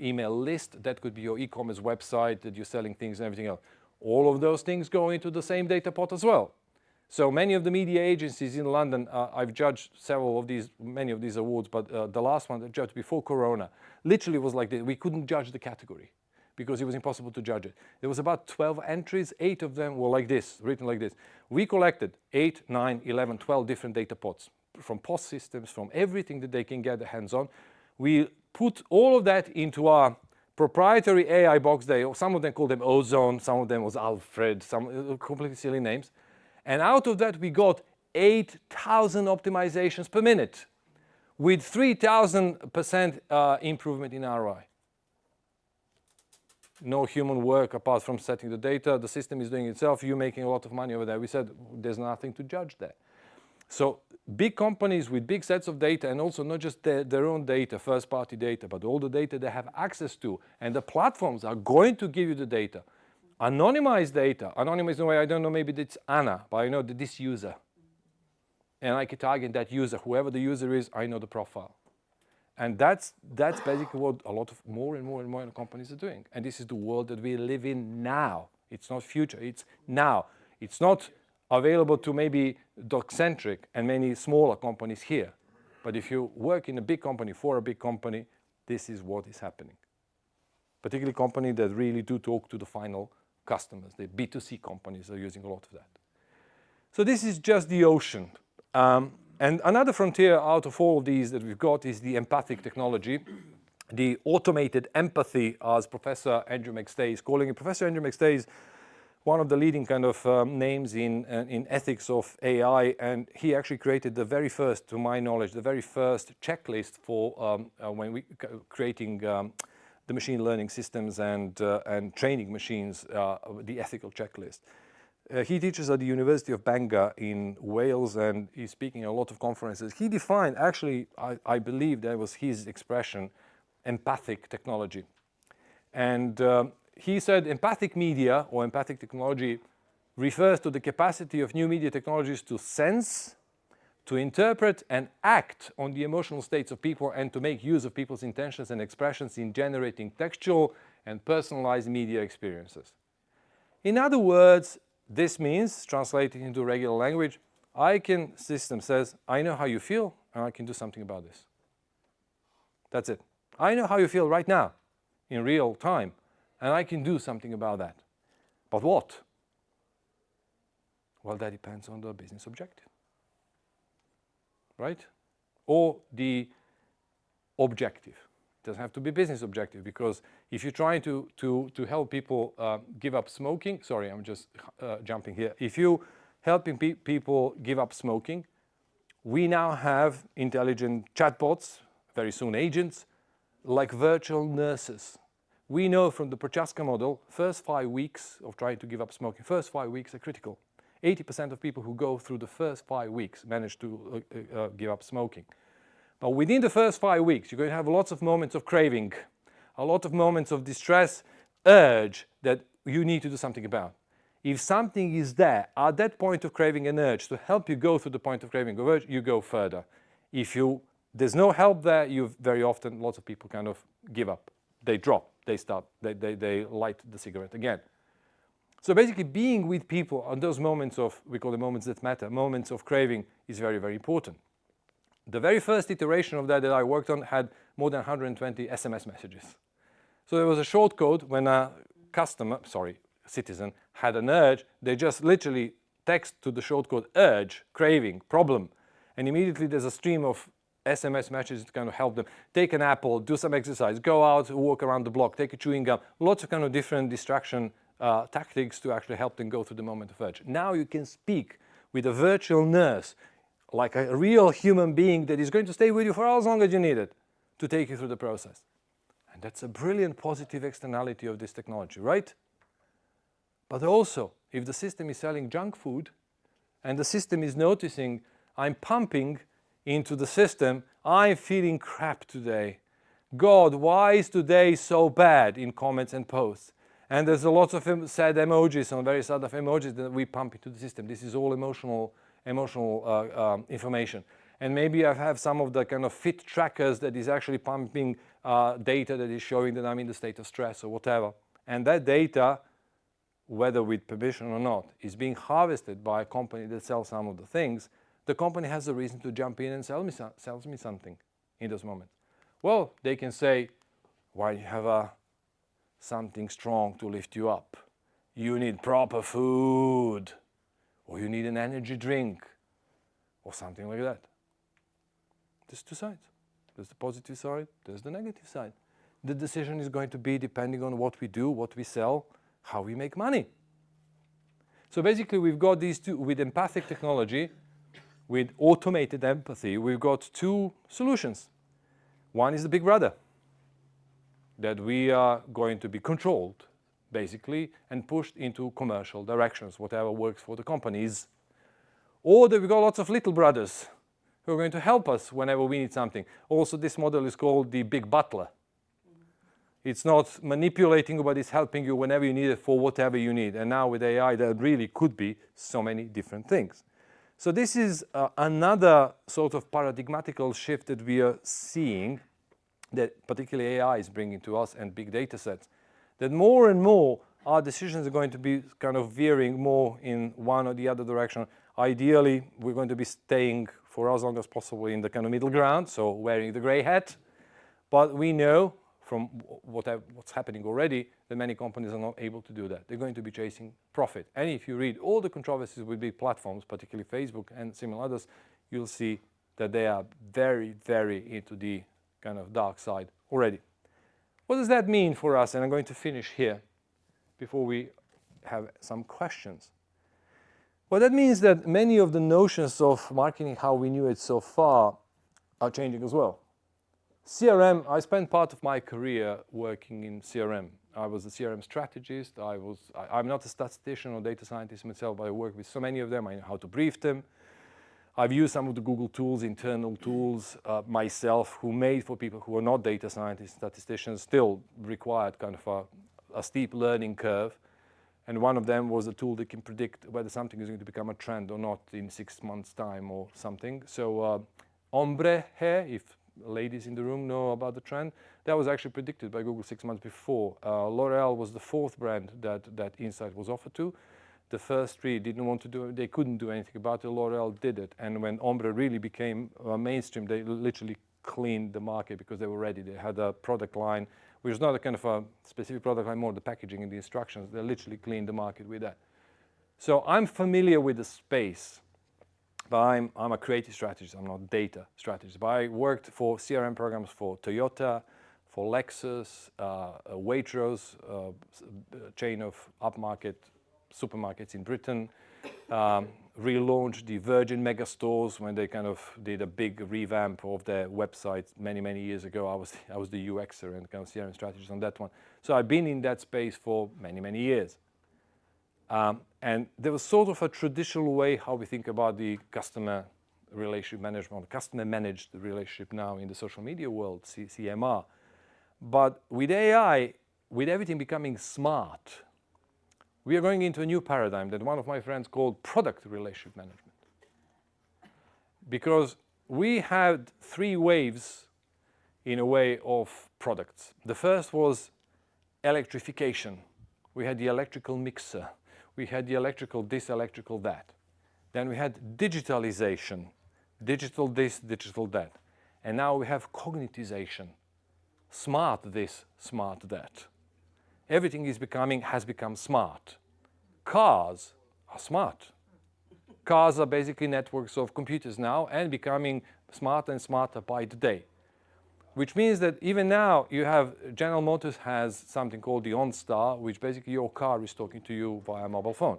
email list. That could be your e-commerce website that you're selling things and everything else. All of those things go into the same data pot as well. So many of the media agencies in London, I've judged many of these awards, but the last one that judged before Corona, literally was like this. We couldn't judge the category because it was impossible to judge it. There was about 12 entries, 8 of them were like this, written like this. We collected 8, 9, 11, 12 different data pots from POS systems, from everything that they can get their hands on. We put all of that into our proprietary AI box. Some of them called them Ozone, some of them was Alfred, some completely silly names. And out of that, we got 8,000 optimizations per minute with 3,000% improvement in ROI. No human work apart from setting the data. The system is doing it itself. You're making a lot of money over there. We said there's nothing to judge there. So big companies with big sets of data, and also not just their own data, first-party data, but all the data they have access to, and the platforms are going to give you the data. Anonymized data, anonymized in a way, I don't know, maybe it's Anna, but I know that this user. And I can target that user, whoever the user is, I know the profile. And that's basically what a lot of more and more companies are doing. And this is the world that we live in now. It's not future, it's now. It's not available to maybe doc-centric and many smaller companies here. But if you work in a big company, for a big company, this is what is happening. Particularly companies that really do talk to the final customers. The B2C companies are using a lot of that. So this is just the ocean. And another frontier out of all of these that we've got is the empathic technology, the automated empathy, as Professor Andrew McStay is calling it. Professor Andrew McStay is one of the leading kind of names in ethics of AI, and he actually created the very first, to my knowledge, the very first checklist for when we creating the machine learning systems and training machines, the ethical checklist. He teaches at the University of Bangor in Wales, and he's speaking at a lot of conferences. He defined, actually, I believe that was his expression, empathic technology. And he said empathic media or empathic technology refers to the capacity of new media technologies to sense, to interpret and act on the emotional states of people, and to make use of people's intentions and expressions in generating textual and personalized media experiences. In other words, this means, translated into regular language, system says, I know how you feel, and I can do something about this. That's it. I know how you feel right now, in real time, and I can do something about that. But what? Well, that depends on the business objective, right? Or the objective. It doesn't have to be business objective, because if you're trying to help people give up smoking, sorry, I'm just jumping here. If you're helping people give up smoking, we now have intelligent chatbots, very soon agents, like virtual nurses. We know from the Prochaska model, first 5 weeks of trying to give up smoking, first 5 weeks are critical. 80% of people who go through the first 5 weeks manage to give up smoking. But within the first 5 weeks, you're going to have lots of moments of craving, a lot of moments of distress, urge that you need to do something about. If something is there at that point of craving and urge to help you go through the point of craving or urge, you go further. If there's no help there, very often, lots of people kind of give up. They drop, they stop, they light the cigarette again. So basically being with people on those moments of, we call them moments that matter, moments of craving is very, very important. The very first iteration of that I worked on had more than 120 SMS messages. So there was a short code when a citizen had an urge, they just literally text to the short code urge, craving, problem, and immediately there's a stream of SMS messages to kind of help them. Take an apple, do some exercise, go out, walk around the block, take a chewing gum, lots of kind of different distraction tactics to actually help them go through the moment of urge. Now you can speak with a virtual nurse, like a real human being that is going to stay with you for as long as you need it to take you through the process. And that's a brilliant positive externality of this technology, right? But also, if the system is selling junk food and the system is noticing I'm pumping into the system, I'm feeling crap today. God, why is today so bad in comments and posts? And there's a lot of sad emojis and various other emojis that we pump into the system. This is all emotional information. And maybe I have some of the kind of fit trackers that is actually pumping data that is showing that I'm in the state of stress or whatever. And that data, whether with permission or not, is being harvested by a company that sells some of the things. The company has a reason to jump in and sells me something in those moments. Well, they can say, why you have something strong to lift you up? You need proper food, or you need an energy drink, or something like that. There's two sides. There's the positive side, there's the negative side. The decision is going to be depending on what we do, what we sell, how we make money. So basically we've got these two, with empathic technology, with automated empathy, we've got two solutions. One is the big brother, that we are going to be controlled, basically, and pushed into commercial directions, whatever works for the companies. Or that we've got lots of little brothers who are going to help us whenever we need something. Also, this model is called the big butler. It's not manipulating you, but it's helping you whenever you need it for whatever you need. And now with AI, there really could be so many different things. So this is another sort of paradigmatical shift that we are seeing, that particularly AI is bringing to us and big data sets, that more and more our decisions are going to be kind of veering more in one or the other direction. Ideally, we're going to be staying for as long as possible in the kind of middle ground, so wearing the gray hat. But we know from what's happening already that many companies are not able to do that. They're going to be chasing profit. And if you read all the controversies with big platforms, particularly Facebook and similar others, you'll see that they are very, very into the kind of dark side already. What does that mean for us? And I'm going to finish here before we have some questions. Well, that means that many of the notions of marketing, how we knew it so far, are changing as well. CRM, I spent part of my career working in CRM. I was a CRM strategist. I'm not a statistician or data scientist myself, but I work with so many of them. I know how to brief them. I've used some of the Google tools, internal tools myself, who made for people who are not data scientists, statisticians, still required kind of a steep learning curve. And one of them was a tool that can predict whether something is going to become a trend or not in 6 months' time or something. So ombre hair, if ladies in the room know about the trend, that was actually predicted by Google 6 months before. L'Oreal was the 4th brand that insight was offered to. The first 3 didn't want to do it, they couldn't do anything about it. L'Oreal did it. And when ombre really became mainstream, they literally cleaned the market because they were ready. They had a product line, which is not a kind of a specific product line, more the packaging and the instructions. They literally cleaned the market with that. So I'm familiar with the space, but I'm a creative strategist. I'm not a data strategist. But I worked for CRM programs for Toyota, for Lexus, Waitrose, a chain of upmarket supermarkets in Britain, relaunched the Virgin mega stores when they kind of did a big revamp of their website many years ago. I was the UXer and kind of CRM strategist on that one. So I've been in that space for many years. And there was sort of a traditional way how we think about the customer relationship management, customer managed relationship now in the social media world, CMR. But with AI, with everything becoming smart, We are going into a new paradigm that one of my friends called product relationship management. Because we had 3 waves in a way of products. The first was electrification. We had the electrical mixer. We had the electrical this, electrical that. Then we had digitalization. Digital this, digital that. And now we have cognitization. Smart this, smart that. Everything has become smart. Cars are smart. Cars are basically networks of computers now and becoming smarter and smarter by the day. Which means that even now you have, General Motors has something called the OnStar, which basically your car is talking to you via mobile phone.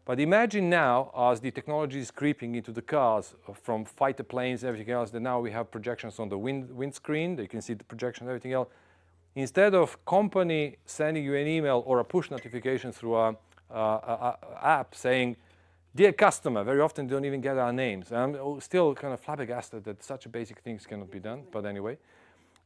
But imagine now, as the technology is creeping into the cars, from fighter planes and everything else, that now we have projections on the windscreen, you can see the projection and everything else. Instead of company sending you an email or a push notification through a app saying, dear customer, very often they don't even get our names. And I'm still kind of flabbergasted that such a basic things cannot be done, but anyway.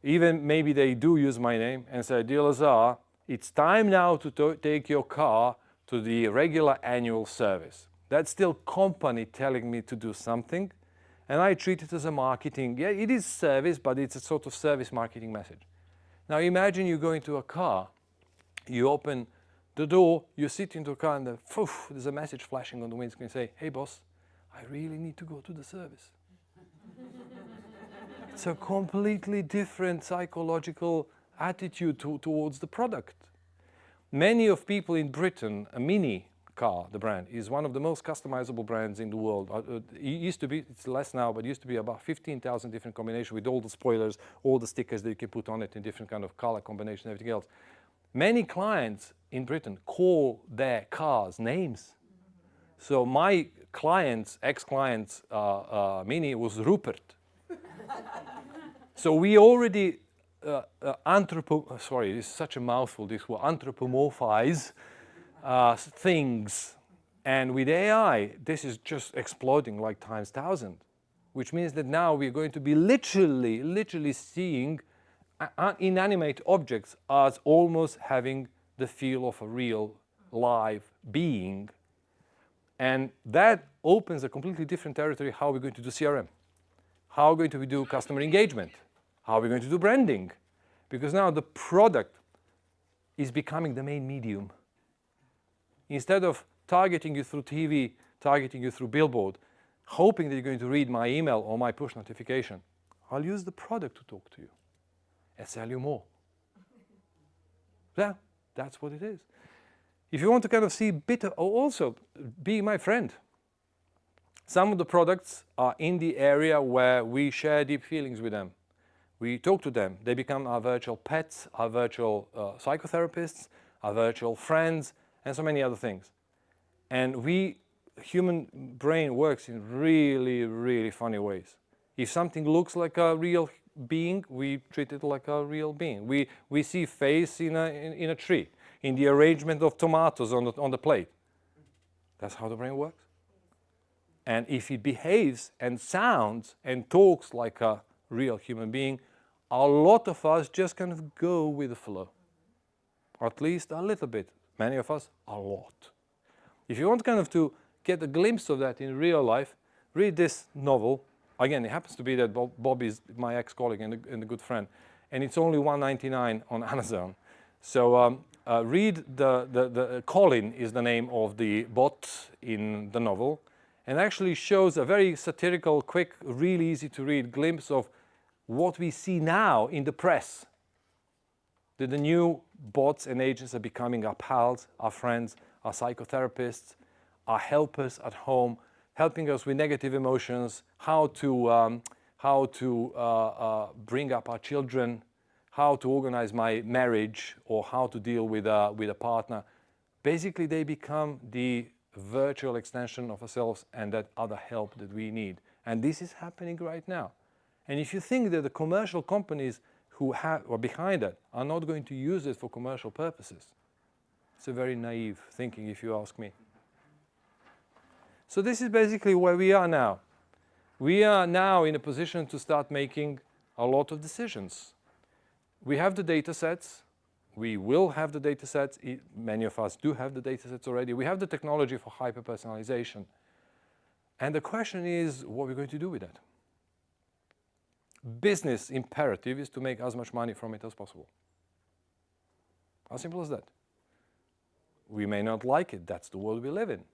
Even maybe they do use my name and say, dear Lazar, it's time now to take your car to the regular annual service. That's still company telling me to do something, and I treat it as a marketing. Yeah, it is service, but it's a sort of service marketing message. Now imagine you go into a car, you open the door, you sit into a car, and then, there's a message flashing on the windscreen saying, hey boss, I really need to go to the service. It's a completely different psychological attitude towards the product. Many of people in Britain, a Mini car, the brand, is one of the most customizable brands in the world. It used to be, it's less now, but it used to be about 15,000 different combinations with all the spoilers, all the stickers that you can put on it in different kind of color combinations and everything else. Many clients in Britain call their cars names. So my client's, ex-client's Mini was Rupert. So we already sorry, it's such a mouthful, this word, anthropomorphize things. And with AI, this is just exploding like times 1,000, which means that now we're going to be literally seeing inanimate objects as almost having the feel of a real live being. And that opens a completely different territory. How are we going to do CRM? How are we going to do customer engagement? How are we going to do branding? Because now the product is becoming the main medium. Instead of targeting you through TV, targeting you through billboard, hoping that you're going to read my email or my push notification, I'll use the product to talk to you and sell you more. Yeah, that's what it is. If you want to kind of see also be my friend. Some of the products are in the area where we share deep feelings with them. We talk to them. They become our virtual pets, our virtual psychotherapists, our virtual friends, and so many other things. And human brain works in really funny ways. If something looks like a real being, we treat it like a real being. We see face in a tree, in the arrangement of tomatoes on the plate. That's how the brain works. And if it behaves and sounds and talks like a real human being, a lot of us just kind of go with the flow. Or at least a little bit. Many of us, a lot. If you want kind of to get a glimpse of that in real life, read this novel. Again, it happens to be that Bob is my ex-colleague and a good friend. And it's only $1.99 on Amazon. So read the Colin is the name of the bot in the novel. And actually shows a very satirical, quick, really easy to read glimpse of what we see now in the press. That the new bots and agents are becoming our pals, our friends, our psychotherapists, our helpers at home, helping us with negative emotions, how to bring up our children, how to organize my marriage, or how to deal with a partner. Basically, they become the virtual extension of ourselves and that other help that we need. And this is happening right now. And if you think that the commercial companies who are behind it are not going to use it for commercial purposes, it's a very naive thinking if you ask me. So this is basically where we are now. We are now in a position to start making a lot of decisions. We have the data sets. We will have the data sets. Many of us do have the data sets already. We have the technology for hyper-personalization. And the question is, what are we going to do with that? Business imperative is to make as much money from it as possible. As simple as that. We may not like it. That's the world we live in.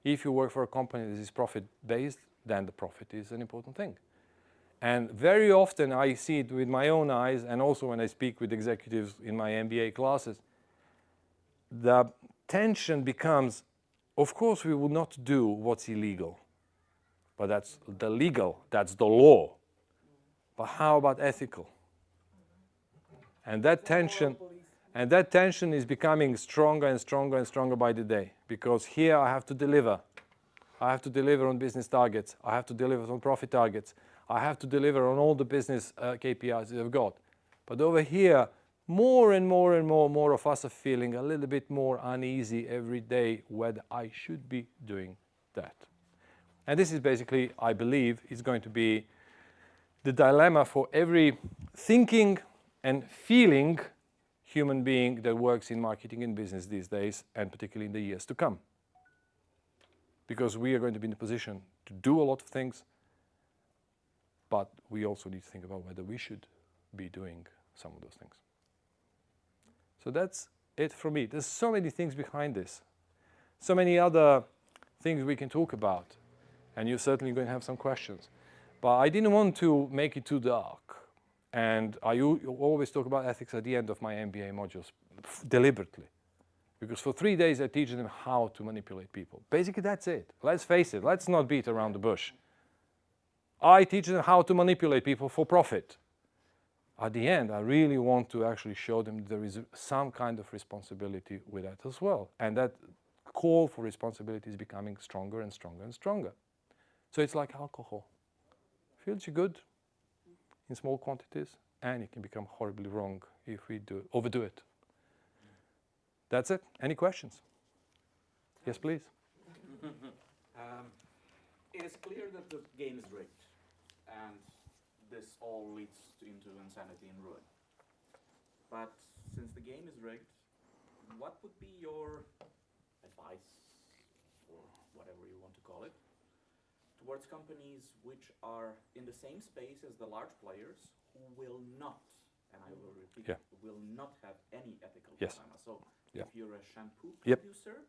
If you work for a company that is profit-based, then the profit is an important thing. And very often I see it with my own eyes, and also when I speak with executives in my MBA classes, the tension becomes, of course we will not do what's illegal, but that's the legal, that's the law. But how about ethical? And that tension is becoming stronger and stronger and stronger by the day, because here I have to deliver. I have to deliver on business targets. I have to deliver on profit targets. I have to deliver on all the business KPIs that I've got. But over here, more and more of us are feeling a little bit more uneasy every day whether I should be doing that. And this is basically, I believe, is going to be the dilemma for every thinking and feeling human being that works in marketing and business these days, and particularly in the years to come. Because we are going to be in a position to do a lot of things, but we also need to think about whether we should be doing some of those things. So that's it for me. There's so many things behind this. So many other things we can talk about. And you're certainly going to have some questions. But I didn't want to make it too dark. And I always talk about ethics at the end of my MBA modules, deliberately. Because for 3 days I teach them how to manipulate people. Basically that's it. Let's face it, let's not beat around the bush. I teach them how to manipulate people for profit. At the end, I really want to actually show them there is some kind of responsibility with that as well. And that call for responsibility is becoming stronger and stronger and stronger. So it's like alcohol. Feels you good in small quantities, and it can become horribly wrong if we overdo it. That's it. Any questions? Yes, please. It is clear that the game is rigged, and this all leads into insanity and ruin. But since the game is rigged, what would be your advice, or whatever you want to call it, towards companies which are in the same space as the large players who will not, and I will repeat, will not have any ethical dilemma? So if you're a shampoo producer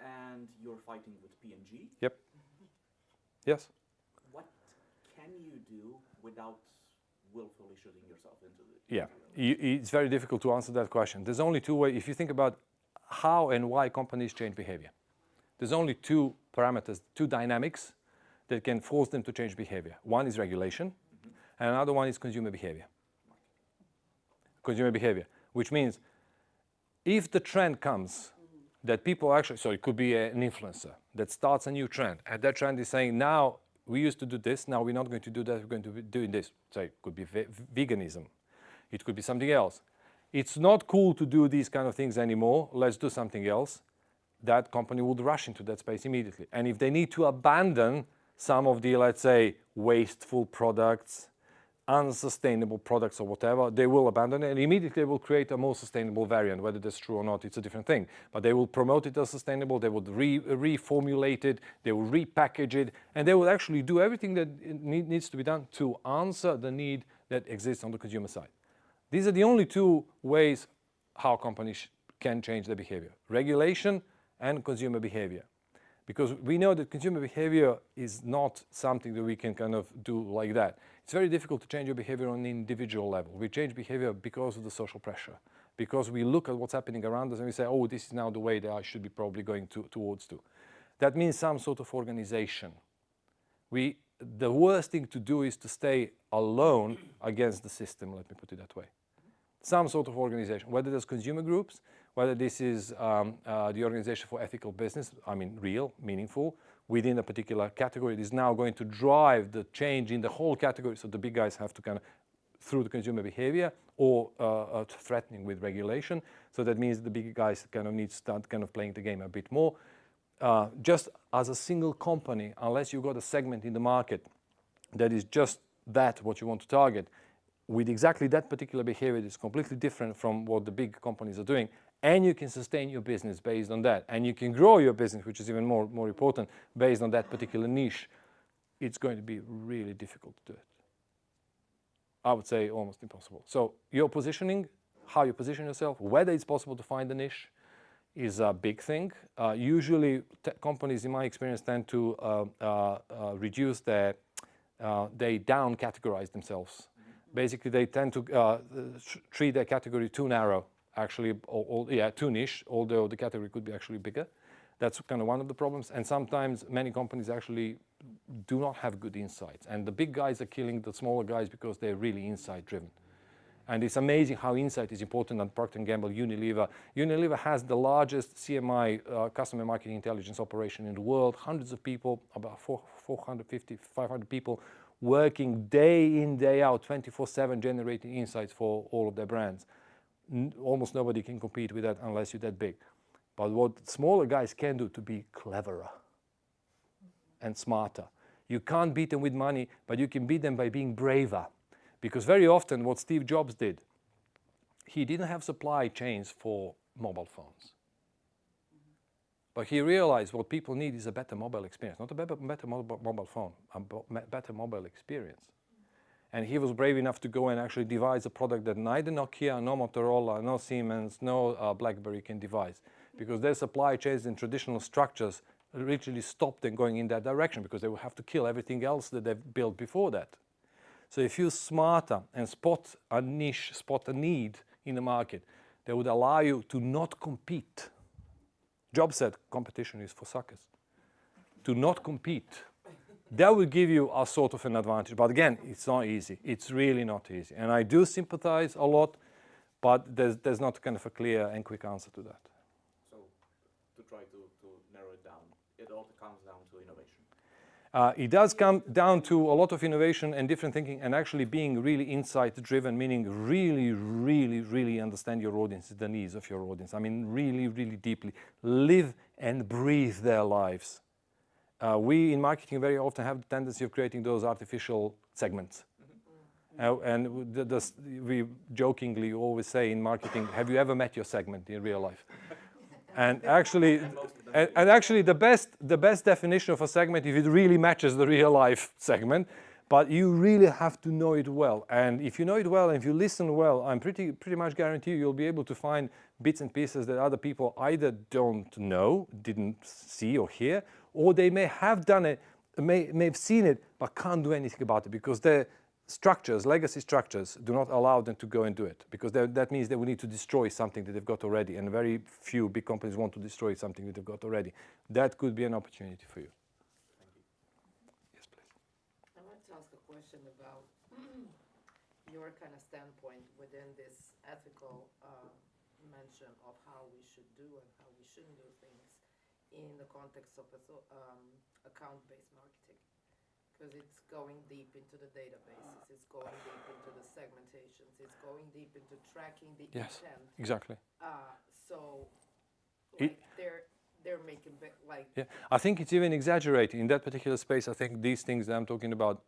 and you're fighting with P&G, yes. What can you do without willfully shooting yourself into the... Yeah, it's very difficult to answer that question. There's only two ways. If you think about how and why companies change behavior, there's only two parameters, two dynamics that can force them to change behavior. One is regulation, and another one is consumer behavior. Consumer behavior, which means if the trend comes that people actually, so it could be an influencer that starts a new trend, and that trend is saying, now we used to do this, now we're not going to do that, we're going to be doing this. So it could be veganism, it could be something else. It's not cool to do these kind of things anymore, let's do something else. That company would rush into that space immediately. And if they need to abandon some of the, let's say, wasteful products, unsustainable products or whatever, they will abandon it and immediately will create a more sustainable variant. Whether that's true or not, it's a different thing. But they will promote it as sustainable, they would reformulate it, they will repackage it, and they will actually do everything that needs to be done to answer the need that exists on the consumer side. These are the only two ways how companies can change their behavior: regulation and consumer behavior. Because we know that consumer behavior is not something that we can kind of do like that. It's very difficult to change your behavior on an individual level. We change behavior because of the social pressure, because we look at what's happening around us and we say, oh, this is now the way that I should be probably going towards. That means some sort of organization. The worst thing to do is to stay alone against the system, let me put it that way. Some sort of organization, whether there's consumer groups, whether this is the Organization for Ethical Business, I mean real, meaningful, within a particular category. It is now going to drive the change in the whole category, so the big guys have to kind of, through the consumer behavior or threatening with regulation. So that means the big guys kind of need to start kind of playing the game a bit more. Just as a single company, unless you've got a segment in the market that is just that, what you want to target, with exactly that particular behavior that's completely different from what the big companies are doing, and you can sustain your business based on that, and you can grow your business, which is even more important, based on that particular niche, it's going to be really difficult to do it. I would say almost impossible. So your positioning, how you position yourself, whether it's possible to find a niche, is a big thing. Usually companies, in my experience, tend to reduce they down categorize themselves. Basically, they tend to treat their category too narrow, actually, too niche, although the category could be actually bigger. That's kind of one of the problems. And sometimes many companies actually do not have good insights. And the big guys are killing the smaller guys because they're really insight driven. And it's amazing how insight is important on Procter & Gamble, Unilever. Unilever has the largest CMI, customer marketing intelligence operation in the world. Hundreds of people, about 450, 500 people working day in, day out, 24/7, generating insights for all of their brands. Almost nobody can compete with that unless you're that big. But what smaller guys can do to be cleverer and smarter. You can't beat them with money, but you can beat them by being braver. Because very often what Steve Jobs did, he didn't have supply chains for mobile phones. But he realized what people need is a better mobile experience, not a better mobile phone, a better mobile experience. And he was brave enough to go and actually devise a product that neither Nokia, no Motorola, no Siemens, no BlackBerry can devise. Because their supply chains and traditional structures literally stopped them going in that direction because they would have to kill everything else that they've built before that. So if you're smarter and spot a niche, spot a need in the market, that would allow you to not compete. Jobs said competition is for suckers. To not compete. That will give you a sort of an advantage. But again, it's not easy. It's really not easy. And I do sympathize a lot, but there's not kind of a clear and quick answer to that. So to try to narrow it down, it all comes down to innovation. It does come down to a lot of innovation and different thinking and actually being really insight-driven, meaning really understand your audience, the needs of your audience. I mean, really deeply live and breathe their lives. We in marketing very often have the tendency of creating those artificial segments. And we jokingly always say in marketing, have you ever met your segment in real life? And actually, the best definition of a segment, if it really matches the real life segment, but you really have to know it well. And if you know it well and if you listen well, I'm pretty much guarantee you'll be able to find bits and pieces that other people either don't know, didn't see or hear, or they may have done it, may have seen it, but can't do anything about it because their structures, legacy structures, do not allow them to go and do it because that means they will need to destroy something that they've got already, and very few big companies want to destroy something that they've got already. That could be an opportunity for you. Thank you. Yes, please. I want to ask a question about your kind of standpoint within this ethical mention of how we should do and how we shouldn't do things in the context of account-based marketing. Because it's going deep into the databases, it's going deep into the segmentations, it's going deep into tracking the Yes, intent. exactly. So like they're making Yeah, I think it's even exaggerated in that particular space. I think these things that I'm talking about,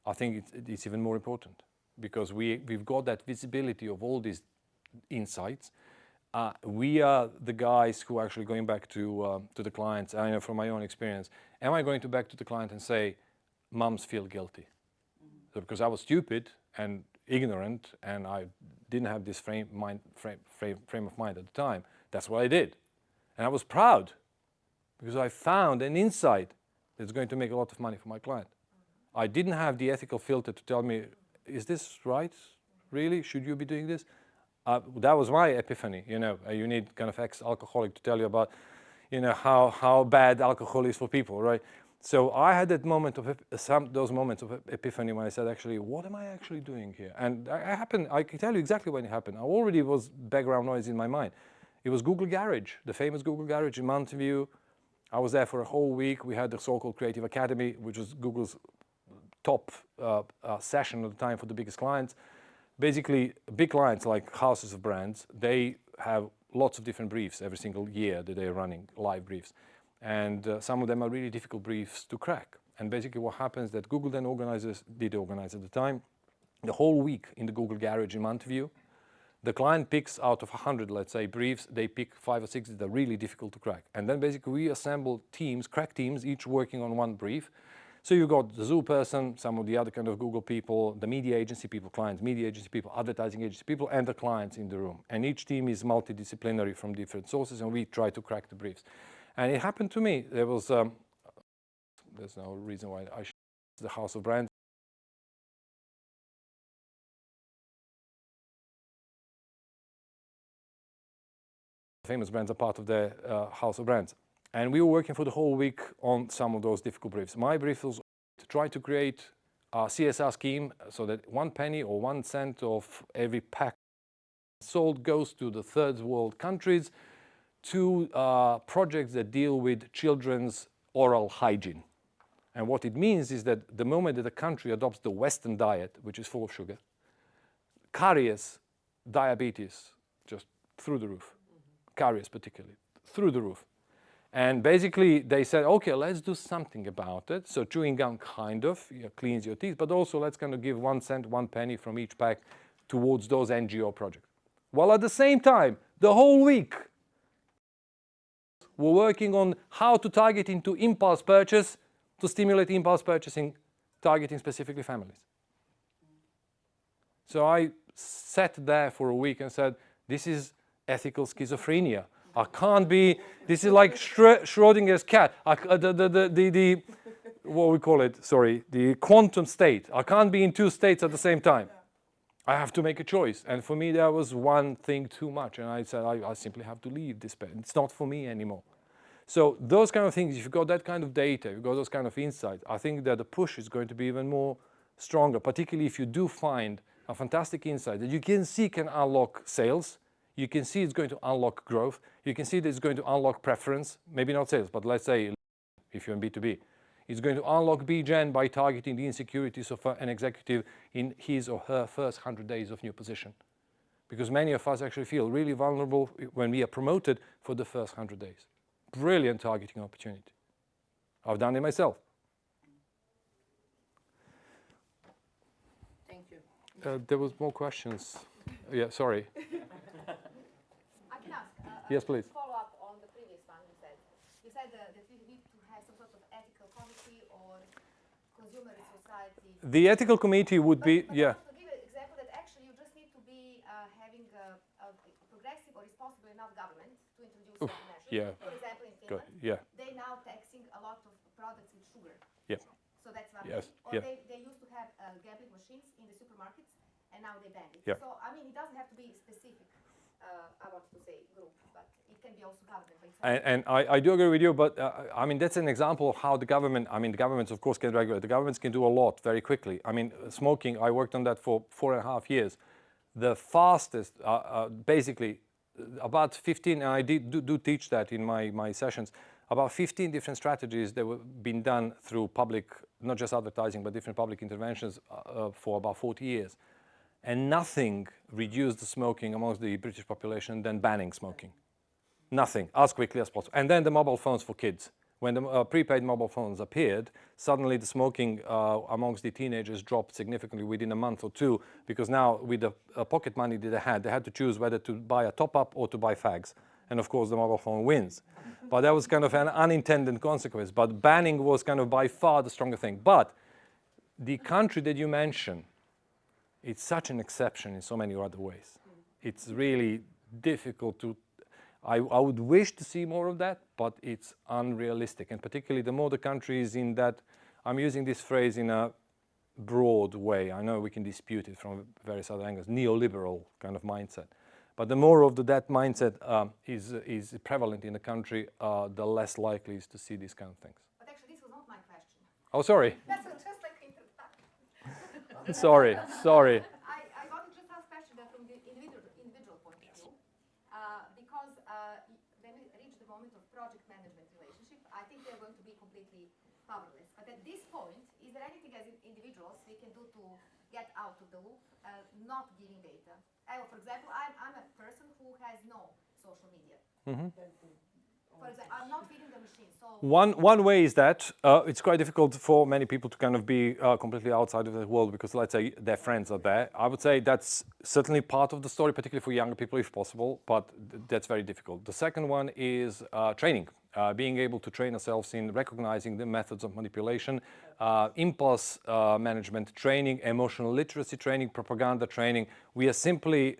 I think it's even more important because we've got that visibility of all these insights. We are the guys who are actually going back to the clients. I know from my own experience. Am I going to back to the client and say, "Mums feel guilty," so because I was stupid and ignorant and I didn't have this frame of mind at the time. That's what I did, and I was proud because I found an insight that's going to make a lot of money for my client. I didn't have the ethical filter to tell me, "Is this right? Really? Should you be doing this?" That was my epiphany. You know, you need kind of ex-alcoholic to tell you about, you know, how bad alcohol is for people, right? So I had that moment of those moments of epiphany when I said, actually, what am I actually doing here? And I can tell you exactly when it happened. I already was background noise in my mind. It was Google Garage, the famous Google Garage in Mountain View. I was there for a whole week. We had the so-called Creative Academy, which was Google's top session at the time for the biggest clients. Basically, big clients like houses of brands, they have lots of different briefs every single year that they're running, live briefs. And some of them are really difficult briefs to crack. And basically what happens that Google then did organize at the time, the whole week in the Google Garage in Mountain the client picks out of 100, let's say, briefs, they pick 5 or 6 that are really difficult to crack. And then basically we assemble teams, crack teams, each working on one brief. So you've got the zoo person, some of the other kind of Google people, the media agency people, clients, media agency people, advertising agency people, and the clients in the room. And each team is multidisciplinary from different sources, and we try to crack the briefs. And it happened to me. There was, there's no reason why I should, the House of Brands. Famous brands are part of the House of Brands. And we were working for the whole week on some of those difficult briefs. My brief was to try to create a CSR scheme so that 1 penny or 1 cent of every pack sold goes to the third world countries to projects that deal with children's oral hygiene. And what it means is that the moment that a country adopts the Western diet, which is full of sugar, caries, diabetes, just through the roof. Caries particularly, through the roof. And basically they said, okay, let's do something about it. So chewing gum kind of cleans your teeth, but also let's kind of give 1 cent, 1 penny from each pack towards those NGO projects. While at the same time, the whole week, we're working on how to target into impulse purchase, to stimulate impulse purchasing, targeting specifically families. So I sat there for a week and said, this is ethical schizophrenia. I can't be, this is like Schrodinger's cat. What we call it, sorry, the quantum state. I can't be in 2 states at the same time. I have to make a choice. And for me, there was one thing too much. And I said, I simply have to leave this pen. It's not for me anymore. So those kind of things, if you've got that kind of data, you've got those kind of insights, I think that the push is going to be even more stronger, particularly if you do find a fantastic insight that you can see can unlock sales. You can see it's going to unlock growth. You can see that it's going to unlock preference, maybe not sales, but let's say if you're in B2B. It's going to unlock B-Gen by targeting the insecurities of an executive in his or her first 100 days of new position. Because many of us actually feel really vulnerable when we are promoted for the first 100 days. Brilliant targeting opportunity. I've done it myself. Thank you. There was more questions. Yeah, sorry. I can ask. Yes, please. Follow up on the previous one you said. You said that we need to have some sort of ethical committee or consumer society. The ethical committee would be, But yeah. to give an example that actually you just need to be having a progressive or responsible enough government to introduce certain measures. yeah. For example, in Good. Finland, Yeah. they now taxing a lot of products with sugar. Yeah. So that's one Yes, thing. Or yeah. they used to have gambling machines in the supermarkets, and now they ban it. Yeah. So I mean, it doesn't have to be specific. I want to say group, but it can be also government. For example. And I do agree with you, but I mean, that's an example of how the government, I mean, the governments, of course, can regulate. The governments can do a lot very quickly. I mean, smoking, I worked on that for 4.5 years. The fastest, basically, about 15, and I do teach that in my sessions, about 15 different strategies that were being done through public, not just advertising, but different public interventions for about 40 years. And nothing reduced the smoking amongst the British population than banning smoking. Nothing, as quickly as possible. And then the mobile phones for kids. When the prepaid mobile phones appeared, suddenly the smoking amongst the teenagers dropped significantly within a month or 2, because now with the pocket money that they had to choose whether to buy a top-up or to buy fags. And of course the mobile phone wins. But that was kind of an unintended consequence. But banning was kind of by far the stronger thing. But the country that you mentioned, it's such an exception in so many other ways. It's really difficult to, I would wish to see more of that, but it's unrealistic. And particularly the more the country is in that, I'm using this phrase in a broad way. I know we can dispute it from various other angles, neoliberal kind of mindset. But the more of that mindset is prevalent in the country, the less likely is to see these kind of things. But actually, this was not my question. Oh, sorry. That's just like introduction. Sorry. I got to just ask question that from the individual point of view, because when we reach the moment of project management relationship, I think they're going to be completely powerless. But at this point, is there anything as individuals we can do to get out of the loop, not giving data? For example, I'm a person who has no social media. Mm-hmm. For For example, I'm not feeding the machine, so One way is that it's quite difficult for many people to kind of be completely outside of the world because, let's say, their friends are there. I would say that's certainly part of the story, particularly for younger people if possible, but that's very difficult. The second one is training, being able to train ourselves in recognizing the methods of manipulation, impulse management training, emotional literacy training, propaganda training. We are simply,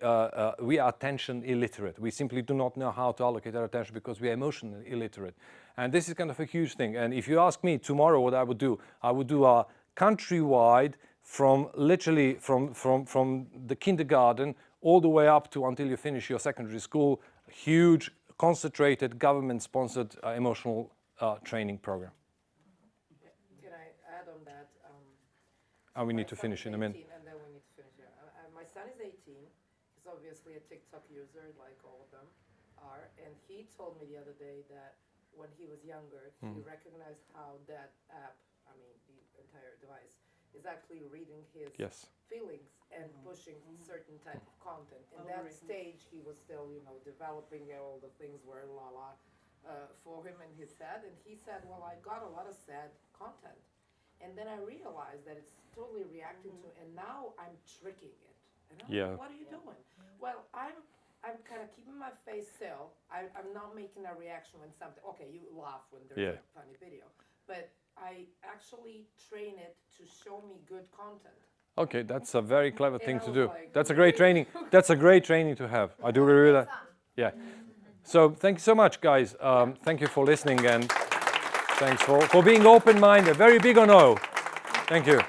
we are attention illiterate. We simply do not know how to allocate our attention because we are emotionally illiterate. And this is kind of a huge thing. And if you ask me tomorrow what I would do a countrywide from literally from the kindergarten all the way up to until you finish your secondary school, huge, concentrated, government-sponsored emotional training program. Can I add on that? And we My need to son finish is in a minute. 18, and then we need to finish. Yeah. My son is 18. He's obviously a TikTok user, like all of them are. And he told me the other day that when he was younger, he recognized how that app, I mean, the entire device, is actually reading his Yes. feelings and pushing certain type of content. In that stage, he was still, developing all the things were for him in his head. And he said, well, I got a lot of sad content. And then I realized that it's totally reacting to, and now I'm tricking it. And I'm Yeah. like, what are you doing? Well, I'm kind of keeping my face still. I'm not making a reaction when something, okay, you laugh when there's a funny video. But I actually train it to show me good content. Okay, that's a very clever thing I to was do. like, That's a great training. That's a great training to have. I do agree with that. Yeah. So thank you so much, guys. Thank you for listening and thanks for being open-minded. Very big on O. Thank you.